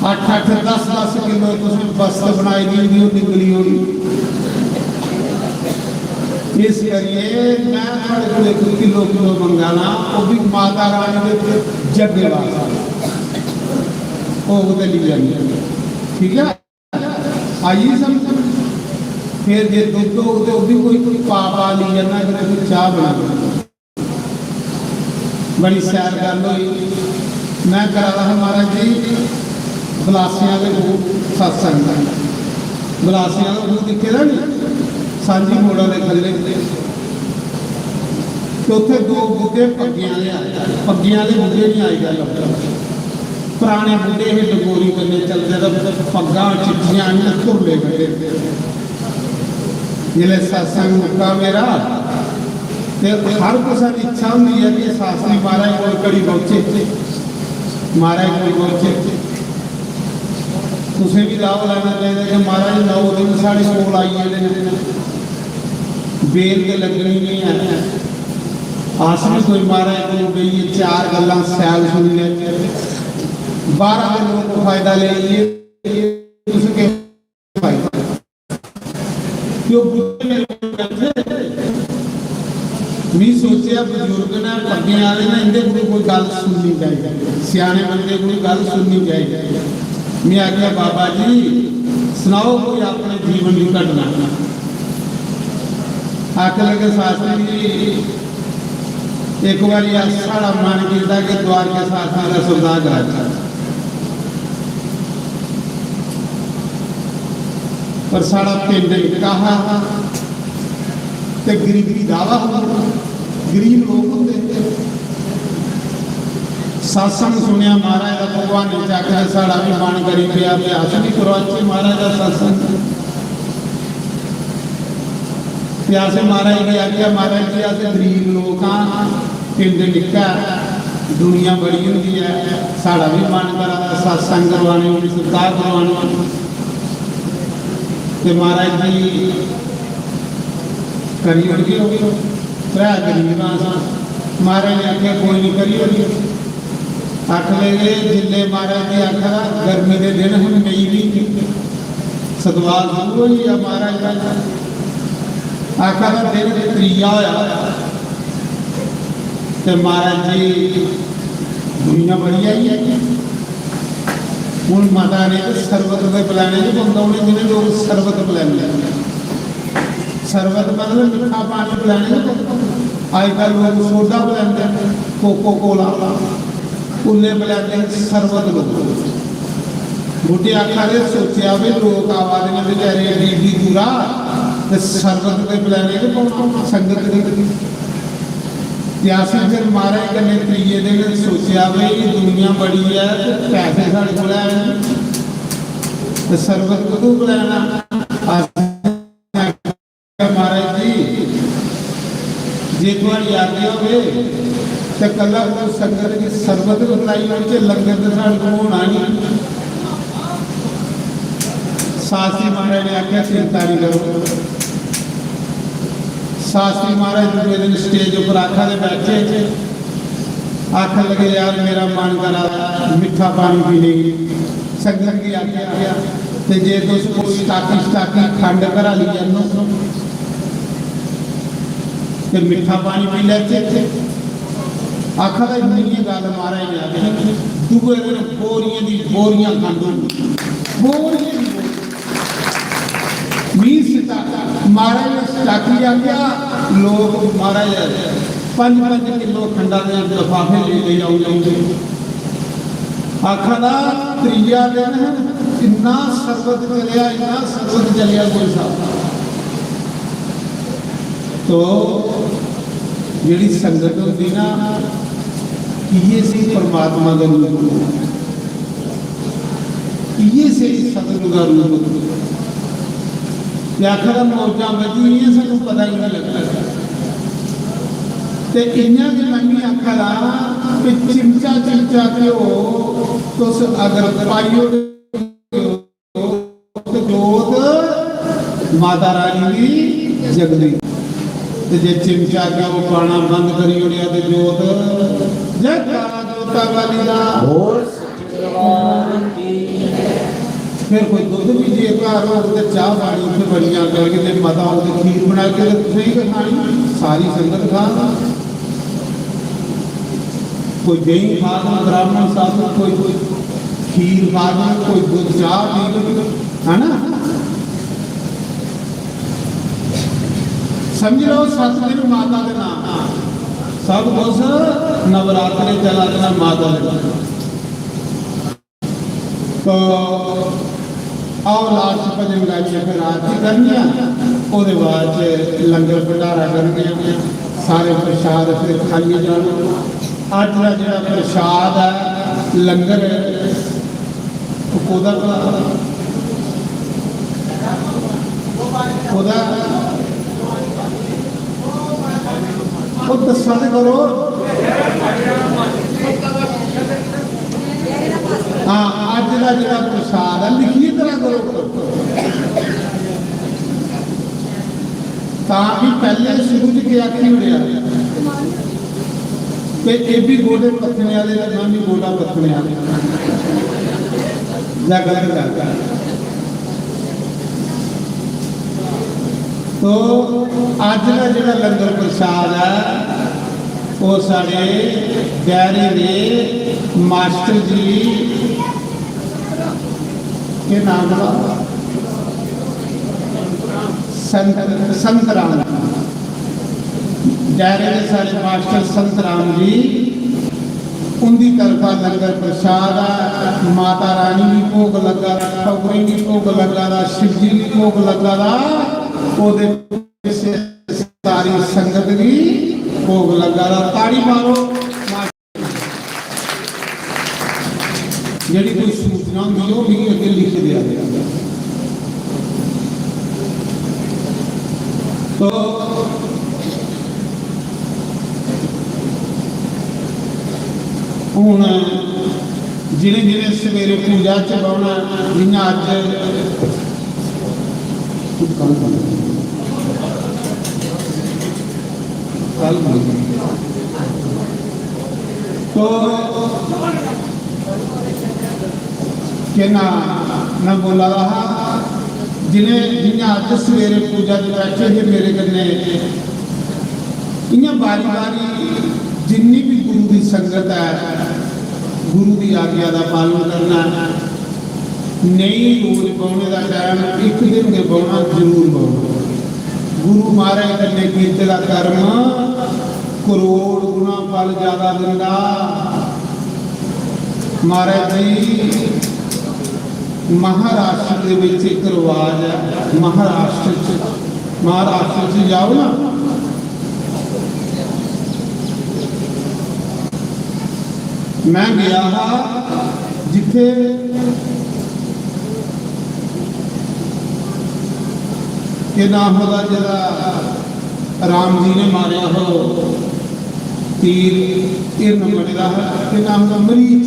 S2: 8-8 10-10 किलो तुम बस्त बनाई दी निकली होगी इस करिए मैं थोड़े को 1 किलो मंगाना वो भी माता रानी के जगे वो ली जानी ठीक है आइए समझ फिर जे दुध हो तो भी कोई पा ली जाना कि चाह बना बड़ी सैर गल हुई मैं करा रहा महाराज जी गलासियां के बूट सत्संग गलासियां का बूट दिखे ना नहीं सांझी मोड़ा के थले तो उत्थे 2 बुढ़े पग्गियां ले आए पग्गियां के बुढ़े नहीं आई गल पुराने बुढ़े ही डगोरी करने चलते तो पग्गा चिट्ठियां धुरले कटे जिले सत्संग मुक्का मेरा हर किसी की इच्छा होती है कि शास्त्री महाराज को कड़ी पहुंचे महाराज को पहुंचे तुसें भी लाभ लाना चाहिए कि महाराज 9 दिन साढ़े कोल आइए बेल के लगनी नहीं है आस भी कोई महाराज को गई 4 गल्लां सैल सुन ले 12 लोगों को फायदा ले लिए उसके फायदा क्यों मैं सोचा बजुर्ग ने पग्गे वाले ने इनके कोई गल सुननी चाहिए सियाने बंदे कोई गल सुननी चाहिए मैं आख्या बाबा जी सुनाओ कोई अपने जीवन की घटना आख लगे शास्त्री जी एक बार साड़ा मन किया कि द्वार के शास्त्रा का सौदागर आता पर साड़ा पिंड कहा गरीबी दावा गरीब लोग होंगे सत्संग सुनिया महाराज का भगवान ने चाकर साड़ा भी मन करी पे अस भी करवाचे महाराज का सत्संग प्यासे महाराज ने आख्या महाराज जी अस गरीब लोग हाँ पिंड निक्का दुनिया बड़ी होंगी है साड़ा भी मन करा सत्संग करवाने सत्कार करवाने महाराज जी करी होगी त्रै गरीब महाराज ने आख्या कोई नहीं करी होगी आख ले जिले महाराज ने आखा गर्मी के दिन हम मई भी सतवाल शुरू हुई है महाराज का आखा का दिन त्रीया होया ते महाराज जी दुनिया बड़ी आई है हूँ माता ने सरबत के पिलाने बंदा उन्हें जिन्हें लोग सरबत पिलाने सरबत मतलब मिठा पानी पिलाने अजकल लोग सोडा पिलाते कोको कोला उन्हें पिलाते सरबत लोग बुढ़े आखा ने सोचा भी लोग आवाज में बेचारे एडी दूरा सरबत के पिलाने के संगत त्यासी फिर महाराज कन्नै त्रीए दिन सोचा भाई दुनिया बड़ी है पैसे साढ़े को सरबत कदू पिलाना महाराज जी जे तुम्हारी आज्ञा हो तो कला संगत की सरबत पिलाई हो लंगर तो साढ़े को होना नहीं शास्त्री महाराज ने आख्या चिंता नहीं करो शास्त्री महाराज दूसरे दिन स्टेज पर आखा दे बैठे आखन लगे यार मेरा मन करा मिठा पानी पीने की संगत की आज्ञा ते जे तुस कोई स्टाकी खंड करा ली जानो ते मिठा पानी पी लैते आखा दा इन्नी गल महाराज ने आखी दूसरे दिन बोरियां दी बोरियां खंड बोरियां महाराज ने स्टाकी आ गया लोग महाराज 5-5 किलो खंडा के लिफाफे ले आऊंगे आखा दा त्रीया दिन इन्ना सरबत चलिया कोई साहब तो जी संगत होती ना ये सी परमात्मा का रूप ये सी सतगुरु का रूप आखर मौजा बजी है सानू पता ही नहीं लगता ते इन्ना की मंगी आखर कि चिमचा चिमचा घ्यो तुस अगर पाइयो तो जोत माता रानी की जगदी ते जे चिमचा घ्यो पाना बंद करी ओड़िया ते जोत जगदा जोता वाली दा होर सच्चे की फिर कोई दुध भी जे घर हो तो चाह पानी उत्थे बड़ियां करके माता खीर बना के तुसीं खानी सारी संगत खा कोई दही खा ब्राह्मण साधु कोई खीर खा कोई दूध चाह पी है ना समझ लो 7 दिन माता के नाम सब कुछ नवरात्रे चला देना माता के तो आओ लास्ट भजन गाइए फिर आरती करनी और बाद लंगर भंडारा करने सारे प्रसाद फिर खाइए जाना अज का जो प्रसाद है लंगर दसा तो करो हाँ अज का जो प्रसाद है लिखिए तरह करो भी पहले शुरू च क्या की उड़िया ये भी गोडे पत्थने वाले मैं भी गोडा पत्थने वाले या गलत करता तो अज का जो लंगर प्रसाद है वो साढ़े गहरे ने मास्टर जी के नाम संत राम गहरे ने साढ़े मास्टर संत राम जी उनकी तरफा लंगर प्रसाद है माता रानी भी भोग लगा ठकुरी भी भोग लगा शिव जी भी भोग लगा सारी संगत भी भोग लगा ताड़ी मारो जी कोई सूचना होगी वो भी अगे लिख दिया गया तो हूँ जिन्हें जिन्हें सवेरे पूजा च बहना जिन्हें अज तो क्या ना बोला रहा जिन्हें अज सवेरे पूजा के बैठे थे मेरे कन्ने इयां बारी बारी जिन्नी भी गुरु की संगत है गुरु की आज्ञा का पालन करना नहीं रोज पाने का टाइम एक दिन के पाना जरूर पाओ गुरु महाराज कन्ने कीते का कर्म करोड़ गुना फल ज्यादा दिंदा महाराज जी महाराष्ट्र के विच एक रिवाज है महाराष्ट्र च जाओ ना मैं गया जिथे के नाम होगा जरा राम जी ने मारिया हो तीर मरेगा के नाम का मरीच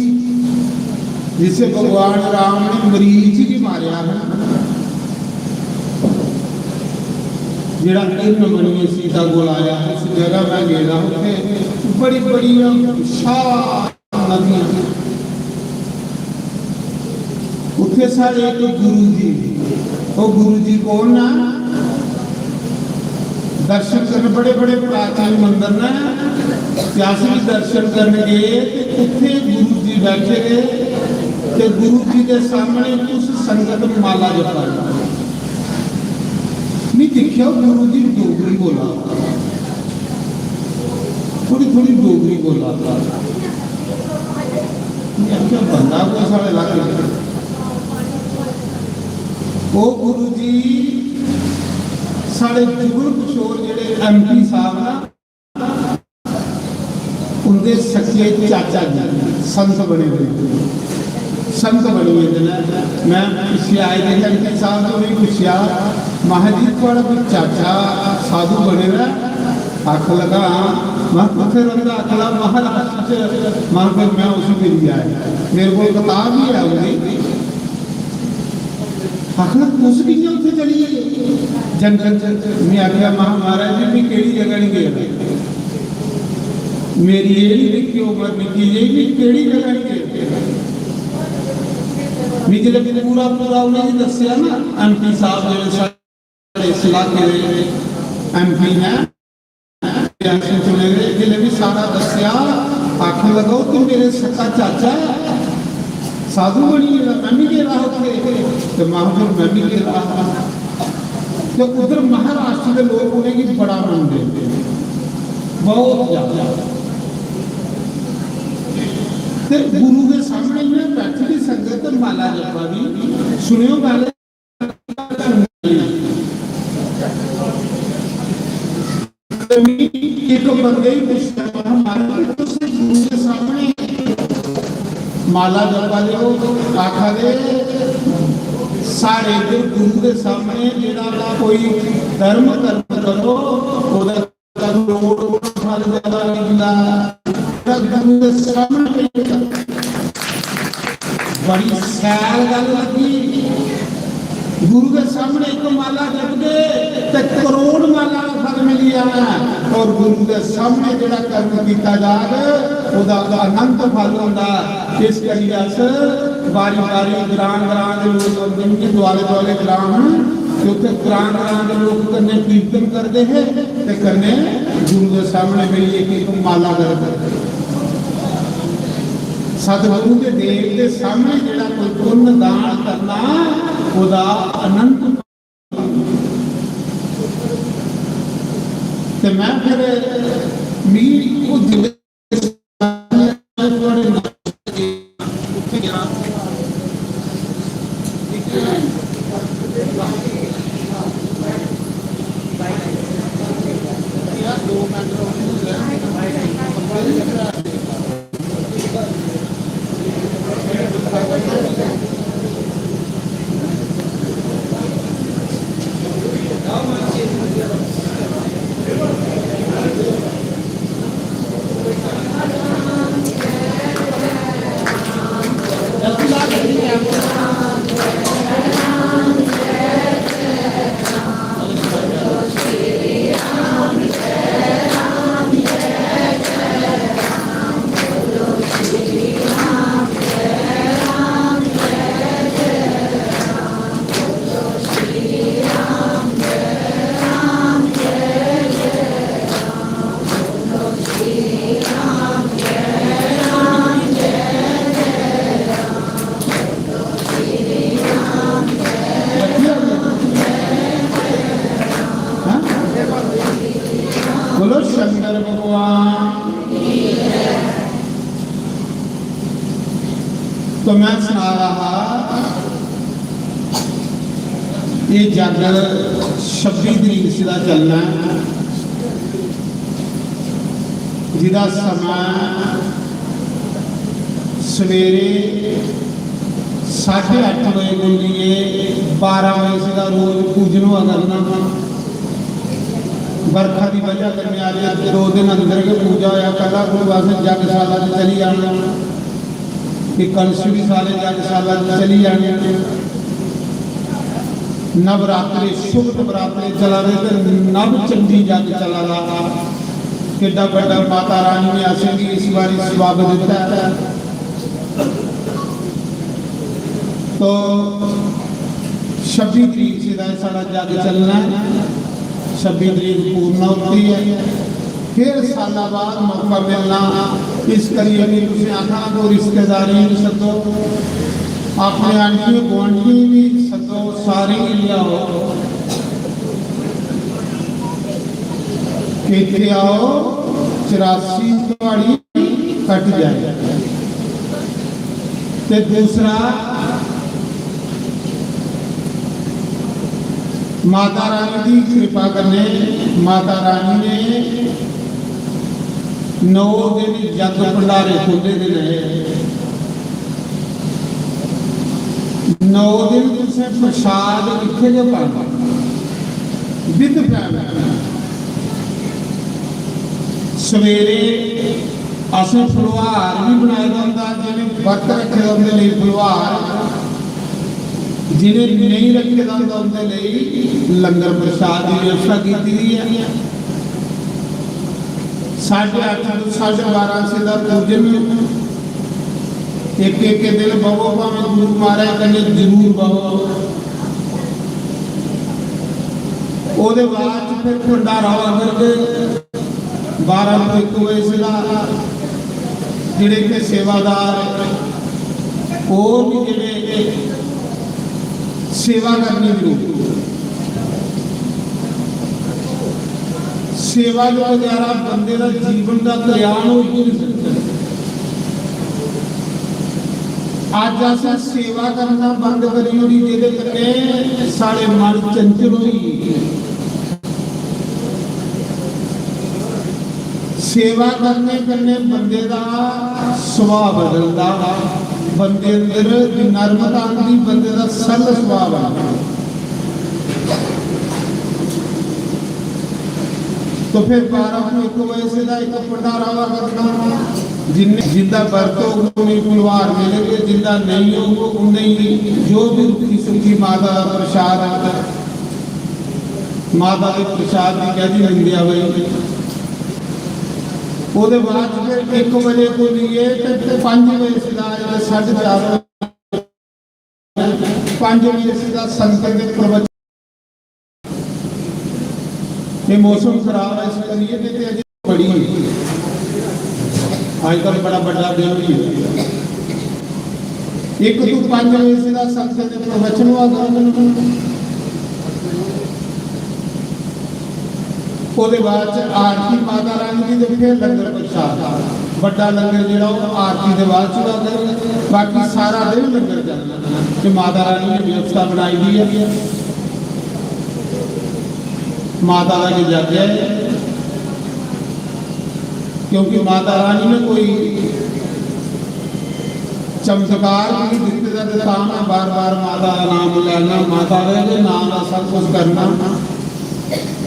S2: जिसे भगवान राम ने मरीच ही मारिया है जेड़ा तीर मणि सीता को आया उस जगह मैं गया उसे बड़ी बड़ी विशाल नदियां उथे सारे एक गुरु जी कौन ना दर्शन करने बड़े बड़े प्राचीन मंदिर ने असीं भी दर्शन करने गए उत्थे गुरु जी बैठे गए ते गुरु जी के सामने उस संगत माला जपा नहीं देखिया गुरु जी डोगरी बोला थोड़ी थोड़ी डोगरी बोला क्या बंदा को साढ़े लाके वो गुरु जी साढ़े जुगल किशोर जेडे MP साहब ना उनके सच्चे चाचा जी संत बने हुए मैं पिछले आए थे MP साहब तो नहीं पूछा महाजीत वाला कोई चाचा साधु बने हुए आख लगा फिर अगला महाराष्ट्र मैं उस मिल गया मेरे को किताब ही है उनकी आखिर उस भी उत्थे चली जन मैं आख्या महाराज जी भी केड़ी जगह नहीं गए मेरी ये नहीं देखी उम्र निकी ये भी केड़ी जगह नहीं गए मैं जब पूरा पूरा उन्हें दसिया ना MP साहब जो इस इलाके MP ने चुने गए जिन्हें भी सारा दसिया आखिर लगाओ कि मेरे सका चाचा साधु बनी मैं भी दे रहा थे तो महापुर मैं भी दे रहा तो उधर महाराष्ट्र के लोग उन्हें की बड़ा मानते बहुत ज्यादा गुरु के सामने में बैठी संगत माला जपा भी सुनियो गाले एक बंदे गुरु के सामने माला जपा लो आखा दे सारे गुरु के सामने जेड़ा कोई धर्म करो गुरु के सामने बड़ी सैल गल लगी गुरु के सामने एक माला जप दे ते करोड़ माला का फल मिल जाना और गुरु के सामने जेड़ा कर्म किया जाए ओदा अनंत फल होता इस करिए अस बारी बारी ग्रां के लोग जिनके दुआले दुआले ग्रां तो उत्थे ग्रां के लोग कन्ने कीर्तन करते हैं ते कन्ने गुरु के सामने मिलिए कि माला कर सतगुरु के देव के सामने जेड़ा कोई पुण्य दान करना ओदा अनंत ते मैं फिर मीर को दिल शंकर भगवान। तो मैं सुना रहा ये जग 26 तरीक से चलना जिदा समा सवेरे 8:30 बजे को लिए 12 बजे से रोज पूजन हुआ करना। बरखा की वजह करने आ रही 2 दिन अंदर के पूजा होया कला को वास्ते जगशाला चली जाना कि कलश भी सारे जगशाला चली जाने। नवरात्रे शुभ नवरात्रे चला रहे थे, नव चंडी जग चला रहा किड्डा बड़ा माता रानी ने आसे भी इस बार स्वागत दिता है। तो 26 तरीक से सारा जग चलना है। 26 तरीक पूर्ण होती है, फिर साल बाद मौका मिलना। इस करिए भी तुम आखा को रिश्तेदारी भी सदो, अपने आंटी गुआढ़ी भी सदो, सारे ही लियाओ इतने आओ 84 दिहाड़ी कट जाए। ते दूसरा माता रानी की कृपा करने, माता रानी ने 9 दिन जग भंडारे खोले दे रहे। 9 दिन तुसे प्रसाद कितने जो पाना विद सवेरे असें फुलवार भी बनाए होंदा, जिन्हें व्रत रखे होंदे लई फुलवार, जिन्हें नहीं रखे होंदे उनके लिए लंगर प्रसाद की व्यवस्था की गई है। 8:30 to 12:30 से पूजन एक दिन बवो भावें गुरु महाराज कन्ने जरूर बवो। ओदे बाद फिर भंडारा करके 12 to 1 बजे जिहड़े के सेवादार और भी जिहड़े सेवा करनी जरूर। सेवा के बगैर बंदे का जीवन का कल्याण हो ही नहीं सकता। आज अस सेवा करना बंद करी होनी, जिहदे करके साढ़े मन चंचल होई। सेवा करने करने बंदे का सुभाव बदलता, बंदे अंदर नर्मता आती, बंदे का सरल सुभाव आता। तो फिर 12 to 1 बजे से एक भंडारा करना, जिंदा बरतो उन्हें फुलवार मिलेंगे, जिंदा नहीं हो उन्हें जो भी रुखी सुखी माता का प्रसाद आता, माता के प्रसाद की कहती निंदिया हुई। ਉਹਦੇ ਬਾਅਦ ਫਿਰ 1 ਵਜੇ ਤੋਂ लिए ਤੇ 5 ਵਜੇ ਸਿੱਧਾ 4:30 5 ਵਜੇ ਸਿੱਧਾ ਸੰਗਤ ਦੇ ਪ੍ਰਵਚਨ। ਇਹ ਮੌਸਮ ਖਰਾਬ ਹੈ ਇਸ ਕਰੀਏ ਤੇ ਅਜੇ ਬੜੀ ਅੱਜ ਕੱਲ੍ਹ ਬੜਾ ਵੱਡਾ ਦਿਨ ਵੀ ਹੈ। 1 ਤੋਂ 5 ਵਜੇ ਸਿੱਧਾ ਸੰਗਤ ਦੇ ਪ੍ਰਵਚਨ हुआ करन। ਉਹਦੇ ਬਾਅਦ आरती माता रानी की, तो फिर लंगर प्रसाद बड़ा लंगर जो आरती के बाद चुका कर, बाकी सारा दिन लंगर चलना कि माता रानी ने व्यवस्था बनाई दी है। माता का जग है, क्योंकि माता रानी ने कोई चमत्कार नहीं दिते तो बार बार माता का नाम लेना, माता के नाम का सब कुछ करना।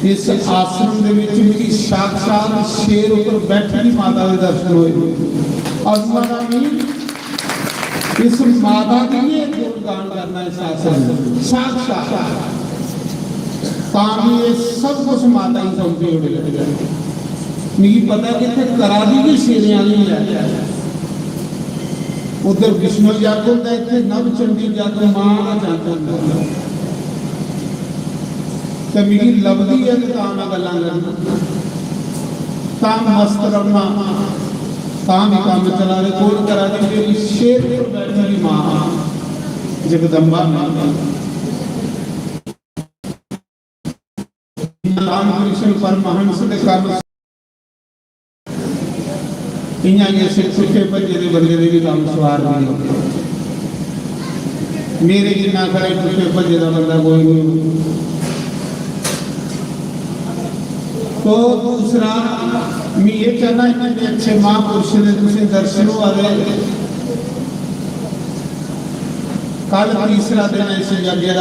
S2: इस आश्रम के मेरी साक्षात शेर ऊपर बैठी माता के दर्शन हुए। इस माता की गुणगान करना इस आश्रम में साक्षात ये सब कुछ माता ही सौंपी होने लगे। नहीं पता कि करा दी कि शेरें वाली है। उधर विष्णु जग होता है, इतने नव चंडी जग मां का जग होता है। तो मेरी लभदी है तो मैं गल्लां करना, मस्त रहना, भी काम चला रहे। कौन करा दी मेरी शेर पर बैठी मां जगदम्बा रामकृष्ण परमहंस के कर्म इयां के सुखे भजे के बंदे के भी काम सवार नहीं होते। मेरे जिन्ना खड़े सुखे भजे का बंदा कोई नहीं। तो दूसरा मैं ये कहना इन्हें अच्छे महापुरुष ने तुझे दर्शन आवे। कल तीसरा दिन ऐसे जगह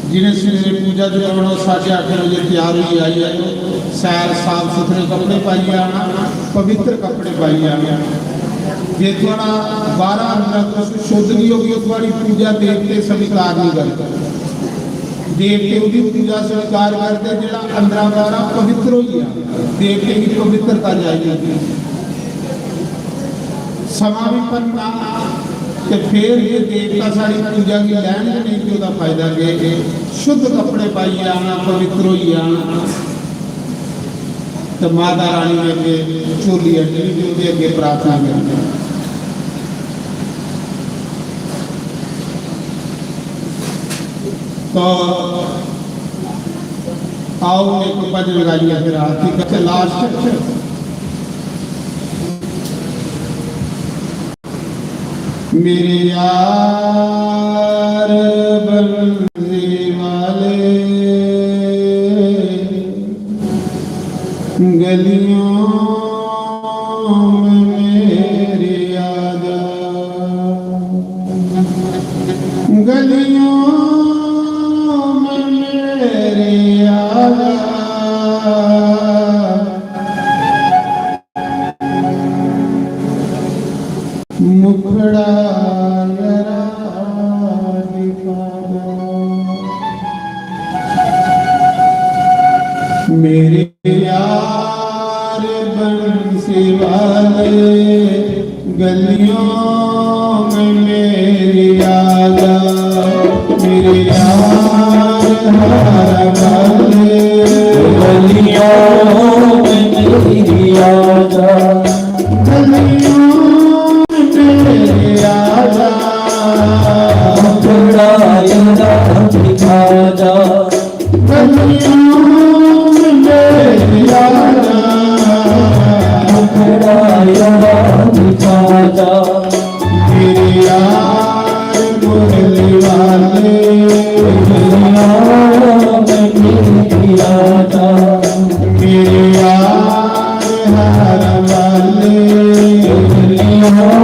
S2: जिन्हें सवेरे पूजा जो करना 8:30 बजे तैयार हुई आई है, सैर साफ सुथरे कपड़े पाइए आना, पवित्र कपड़े पाइए आना। जे थोड़ा 12 शुद्ध नहीं होगी थोड़ी पूजा देवते स्वीकार नहीं करते। देवते उसकी पूजा स्वीकार करते जो अंदर बारा पवित्र हो गया, देवते की पवित्रता जाएगी। समा भी पन्ना तो फिर ये देवता सारी पूजा की लैन नहीं कि उसका फायदा के शुद्ध कपड़े पाइए आना, पवित्र होइए आना। तो माता रानी ने अगे चोली अड्डी अगे प्रार्थना करनी। तो आओ एक भजन गाइए फिर आरती लास्ट मेरे यार बंसी वाले गलियों में मेरे आजा, गलियों में मेरे आजा। मुखड़ा जरा दिखा मेरे यार बंसी वाले गलियों में मेरी आजा, मेरे यार हार वाले गलियों में मेरी आजा, गलियों आजा थोड़ा दिखा जा, गलियों में आजा थोड़ा दिखा जा। मेरे यार मुरली वाले गलियों में मेरी आजा, मेरे यार हार वाले गलियों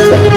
S4: Thank you.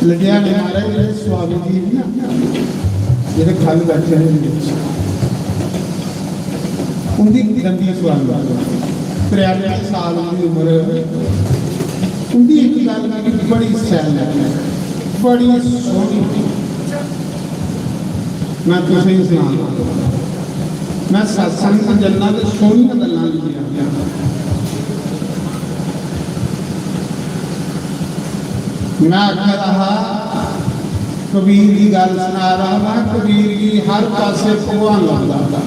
S2: लुधियाने महाराज ਜਿਹੜੇ स्वामी जी ना ਜਿਹੜੇ ਖਲ ਬੈਠੇ ਨੇ उनकी गंदी स्वामी 93 साल की उम्र उनकी एक गल बड़ी सैल है बड़ी सोहनी मैं तुझे सुना मैं सत्संग जलना तो सोहनी गल्लां लिखियां मैं आखा रहा कबीर की गल सुना रहा मैं कबीर की हर पासे भगवान लगता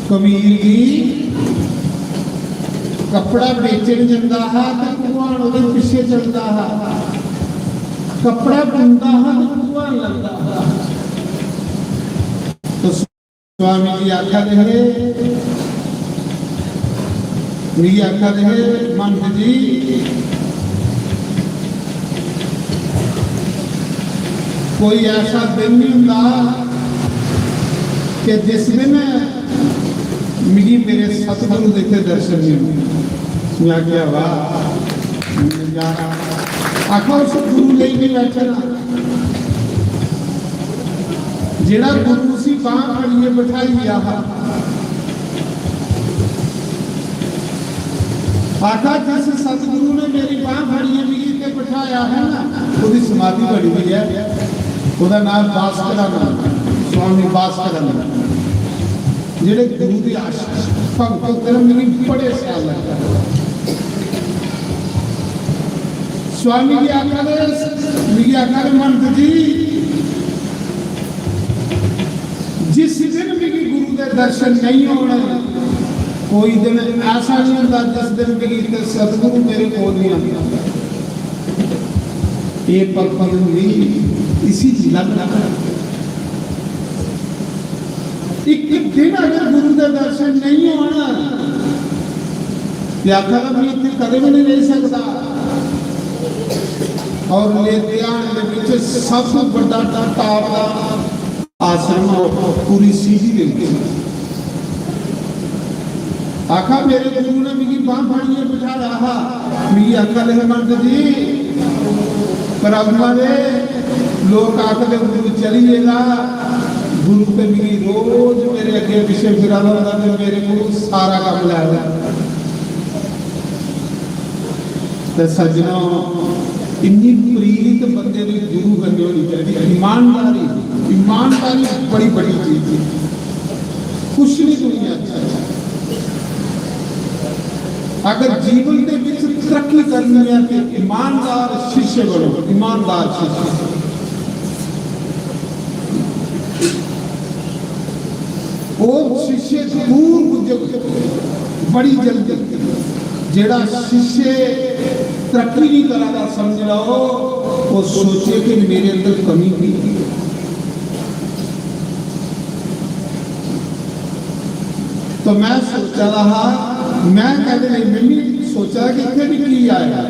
S2: कबीर की कपड़ा बेचन जाता है तो भगवान वो पिछे चलता है कपड़ा बुनता है तो भगवान लगता है तो स्वामी जी आखा रहे मेरी आखा रहे मंत जी कोई ऐसा दिन नहीं होता कि जिस दिन मिगी मेरे सतगुरु देखे दर्शन नहीं होंगे मैं क्या वाह आखा उस गुरु ले नहीं बैठना जेड़ा गुरु सी बांह फड़िए बिठाई गया आखा जिस सतगुरु ने मेरी बांह फड़िए मिगी के बिठाया है ना उसकी समाधि बड़ी हुई है ਉਹਦਾ ਨਾਮ ਬਾਸਕਰਨ स्वामी बासकरण ਜਿਹੜੇ ਗੁਰੂ ਦੀ ਆਸ਼ੀਸ਼ ਭਗਤ ਕਰਨ ਮੈਨੂੰ ਬੜੇ ਸਿਆਲ ਲੱਗਦਾ स्वामी जी आकर मेरी आकर मंत जी जिस दिन मेरी गुरु के दर्शन नहीं होने कोई दिन ऐसा नहीं होता जिस दिन मेरी सतगुरु मेरे को नहीं आता ये पग भी इसी लग एक दिन अगर गुरु का दर्शन नहीं होना आखा भी इतने कदे भी नहीं रह सकता और लुधियाने सब बड़ा टाप का आश्रम पूरी सीधी लेके आखा मेरे गुरु ने मेरी बांह फड़िए बिठा रहा मेरी अकल है मंत जी परमात्मा ने लोग आकर गुरु चलिएगा गुरु पे मेरी रोज मेरे अगे पीछे फिरा होता तो मेरे को सारा काम लाया तो सज्जनों इन्नी प्रीत बंदे की गुरु बननी होनी चाहिए ईमानदारी ईमानदारी बड़ी बड़ी चीज है कुछ नहीं दुनिया अच्छा अगर जीवन के विच तरक्की करनी है तो ईमानदार शिष्य बनो ईमानदार शिष्य वो शिष्य पूर्व बड़ी जल्दी जेड़ा शिष्य तरक्की नहीं करा समझ लो वो सोचे कि मेरे अंदर कमी थी तो मैं सोचा रहा मैं कहते नहीं मैंने सोचा कि इतने भी की आया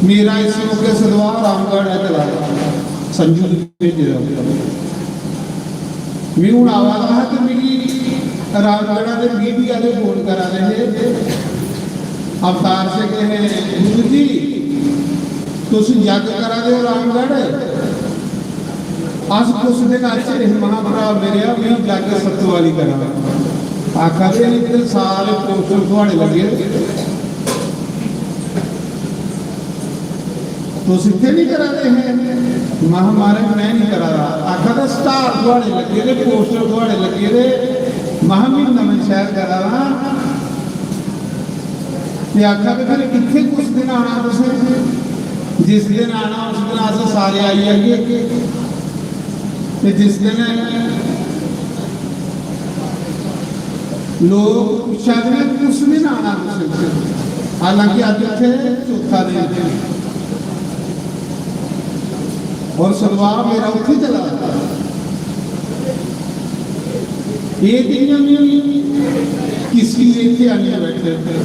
S2: मेरा इस मौके सदवार रामगढ़ है चला संजू मैं हूँ आवा रहा कि मेरी रामगढ़ के मीडिया ने फोन करा रहे अवतार से कहे गुरु जी तुम यज्ञ करा दो रामगढ़ अस कुछ दिन अच्छे महाभरा मेरे मैं यज्ञ सत्तवाली करा आखा इतने सारे पोस्टर थोड़े लगे तुम इतने नहीं करा रहे हैं? महामारे मैं नहीं करा रहा। आखा था स्टार थोड़े लगे थे, पोस्टर थोड़े लगे थे, महामी नमन शहर करा रहा। ये आखा कि फिर कितने कुछ दिन आना तुझे, जिस दिन आना उस दिन आसे सारे आई आइए, जिस दिन लोग शायद में कुछ दिन आना तुझे, हालांकि आज थे चौथा दिन और सलवार मेरा उठी चला ये दिन किसी इतने आने बैठे थे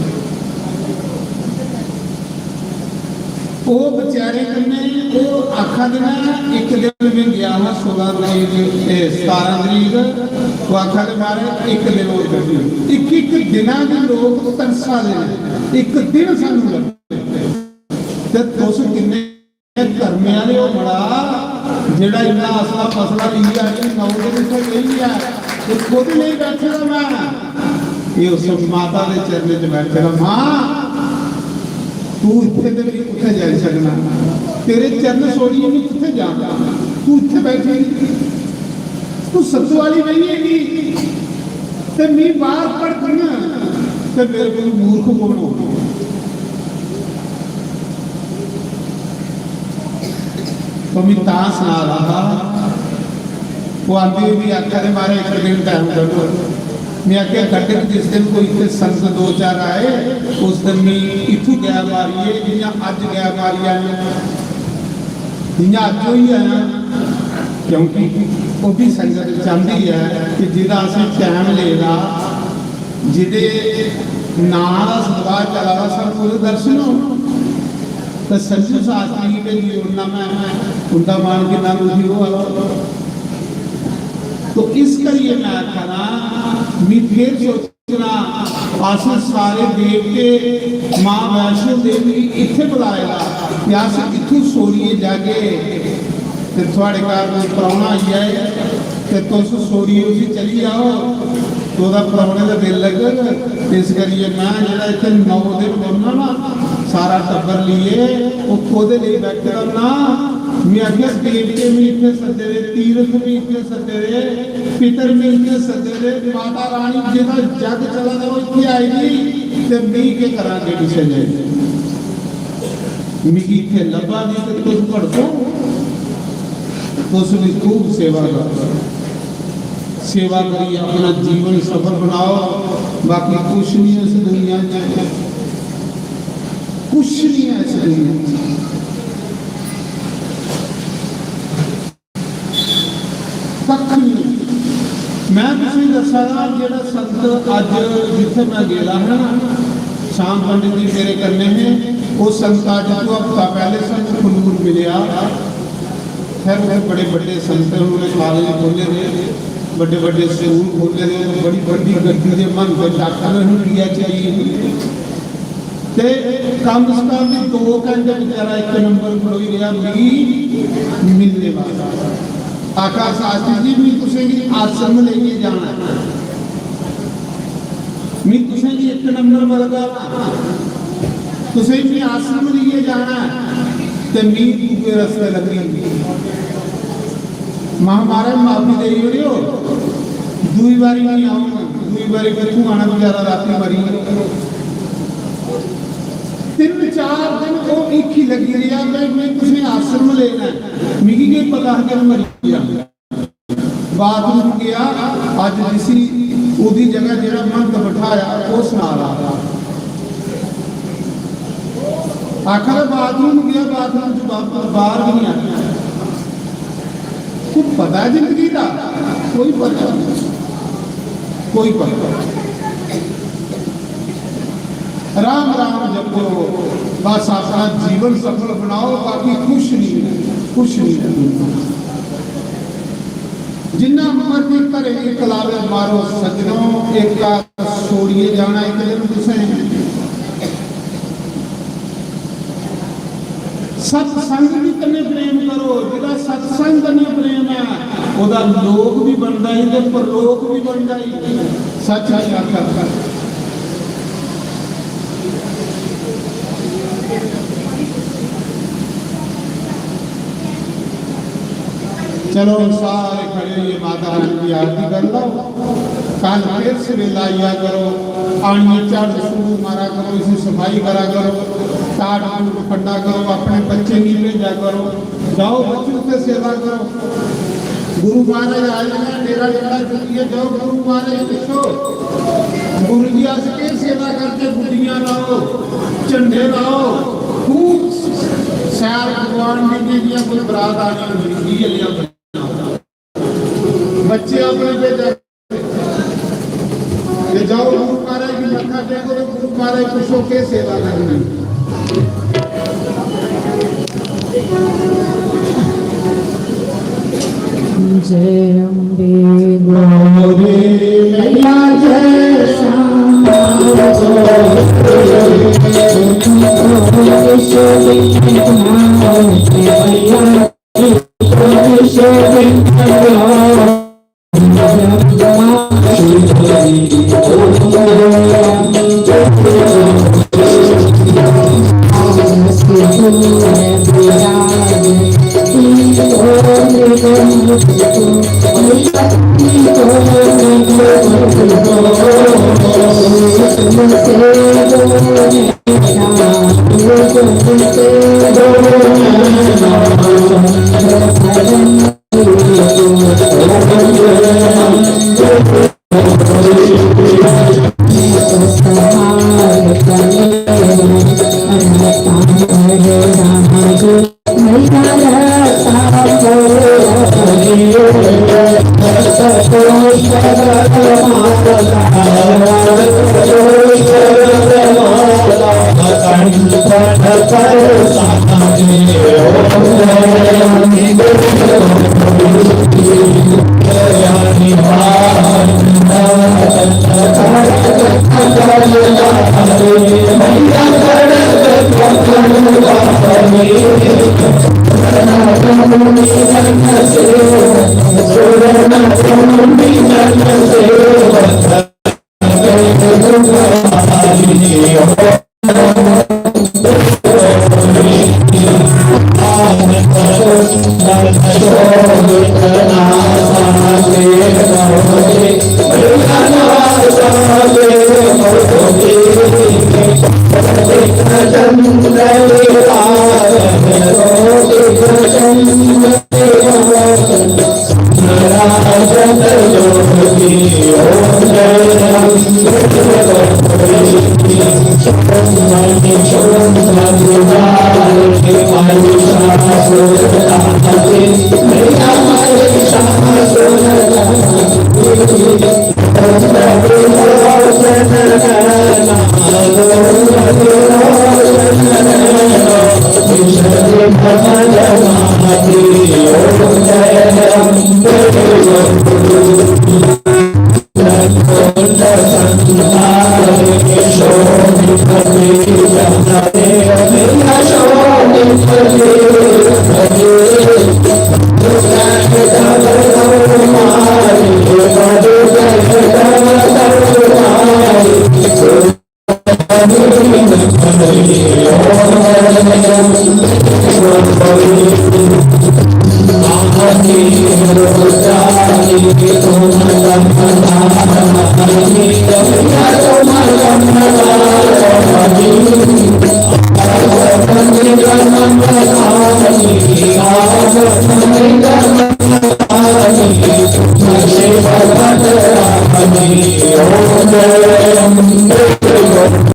S2: वो बेचारे कन्ने वो आखा देना एक दिन में गया हाँ 16 तरीक 17 तरीक वो आखा दे मारे एक दिन और कर दिया एक दिन के लोग तरसा दे एक दिन सानू लगते ते तुस किन्ने धर्मे वाले वो बड़ा जेड़ा इन्ना असला फसला लिया है नौ दिन से नहीं है तो खुद नहीं बैठेगा मैं ये उस माता के चरणों में बैठेगा मां तू इतने दिन भी किथे जा सकना तेरे चरण छोड़िए नहीं किथे जाना तू इतने बैठेगी तू सत्य वाली नहीं हैगी ते मैं बाहर पढ़ करना ते मेरे को मूर्ख बोलो तो मैं तास ना रहा वो आंधी भी आखा दे मारे एक दिन टाइम कर दो मैं आके घटे जिस दिन कोई इतने संत 2-4 आए उस दिन मैं इतू गया मारिए जिया अज गया मारिया जिया अज ही है क्योंकि वो भी संगत चाहती है कि जिदा अस टाइम लेगा जिदे नां दा सदवा चला सब पूरे दर्शन हो तो संजू शास्त्री के लिए उन्ना मैं उनका मान के नाम उठी हुआ तो इस करिए मैं आखना मैं फिर सोचना आसन सारे देवते मां वैष्णो देवी इत्थे बुलाएगा कि अस इत्थों सोड़िए जाके ते थोड़े घर में प्राहुणा आई जाए ते तुस सोड़िए उसी चली जाओ तो प्राहुणे का दिल लगेगा इस करिए मैं जरा इतने 9 दिन बोलना ना सारा टब्बर लिए वो खुद नहीं बैठेगा ना मैं आखिया देवते भी इतने सदे दे तीर्थ भी इतने सदे दे पितर भी इतने सदे दे माता रानी जिदा जग चला था वो इतने आएगी ते मी के करांगे किसे ने मिगी इतने लब्बा नहीं तो तुम पढ़ो तुम भी खूब सेवा करो सेवा करिए अपना जीवन सफल बनाओ बाकी कुछ नहीं है इस दुनिया में कुछ नहीं है इस दुनिया में कख नहीं मैं तुझे दसागा जेड़ा संत अज जिथे मैं गेला है शाम पंडित जी मेरे करने हैं वो संत अज तो हफ्ता पहले संत खनूर मिलया खैर वो बड़े बड़े संत उन्होंने कॉलेज खोले थे बड़े बड़े स्कूल खोले थे बड़ी बड़ी गड्डी के मन को डॉक्टर लिया चाहिए ते कम से कम 2 घंटे बेचारा 1 नंबर खड़ोई रहा मिली मिलने वाला आका शास्त्री जी भी तुझे आश्रम लेके जाना मैं तुझे 1 नंबर बलगा तुझे भी आश्रम लेके जाना ते मैं दूसरे रास्ते लगी महामारे माफी दे रही हो दूई बारी नहीं आऊंगा दूई बारी तू आना बेचारा राती मरी 3-4 दिन वो एक ही लगी रहा मैं तुझे आश्रम लेना मिगी के पता है कि मरी गया बाथरूम गया अज किसी ओदी जगह जेड़ा मंद बिठाया वो सुना रहा आखिर बाथरूम गया बाथरूम से बाहर भी नहीं आया कुछ पता है जिंदगी का कोई पता कोई पता राम राम जपो बस अपना जीवन सफल बनाओ बाकी कुछ नहीं जिन्ना मर्जी करे एक लावे मारो सजनों एक का छोड़िए जाना एक दिन तुसें सत्संग भी करने प्रेम करो जिदा सत्संग करने प्रेम है ओदा लोक भी बनता ही ते परलोक भी बनता ही सच है आखर चलो सारे खड़े ये माता रानी की आरती कर लो। कल फिर सवेला आया करो, आनिए चढ़ शुरू मारा करो, इसी सफाई करा करो, टाट टूट फटा करो, अपने बच्चे नहीं भेजा करो, जाओ बच्चों से सेवा करो। गुरु महाराज आज मेरा जड़ा चुकी है, जाओ गुरु महाराज पूछो, गुरु जी आज के सेवा करके गुड्डियां लाओ, झंडे लाओ, खूब सैर भगवान मिलने दिया कोई बरात आनी बच्चे अपने भेजा। जाओ गुरु महाराज की मत्था टेको तो गुरु महाराज पूछो के सेवा करनी।
S3: जय अम्बे गौरी मैया जय श्यामा Thank you.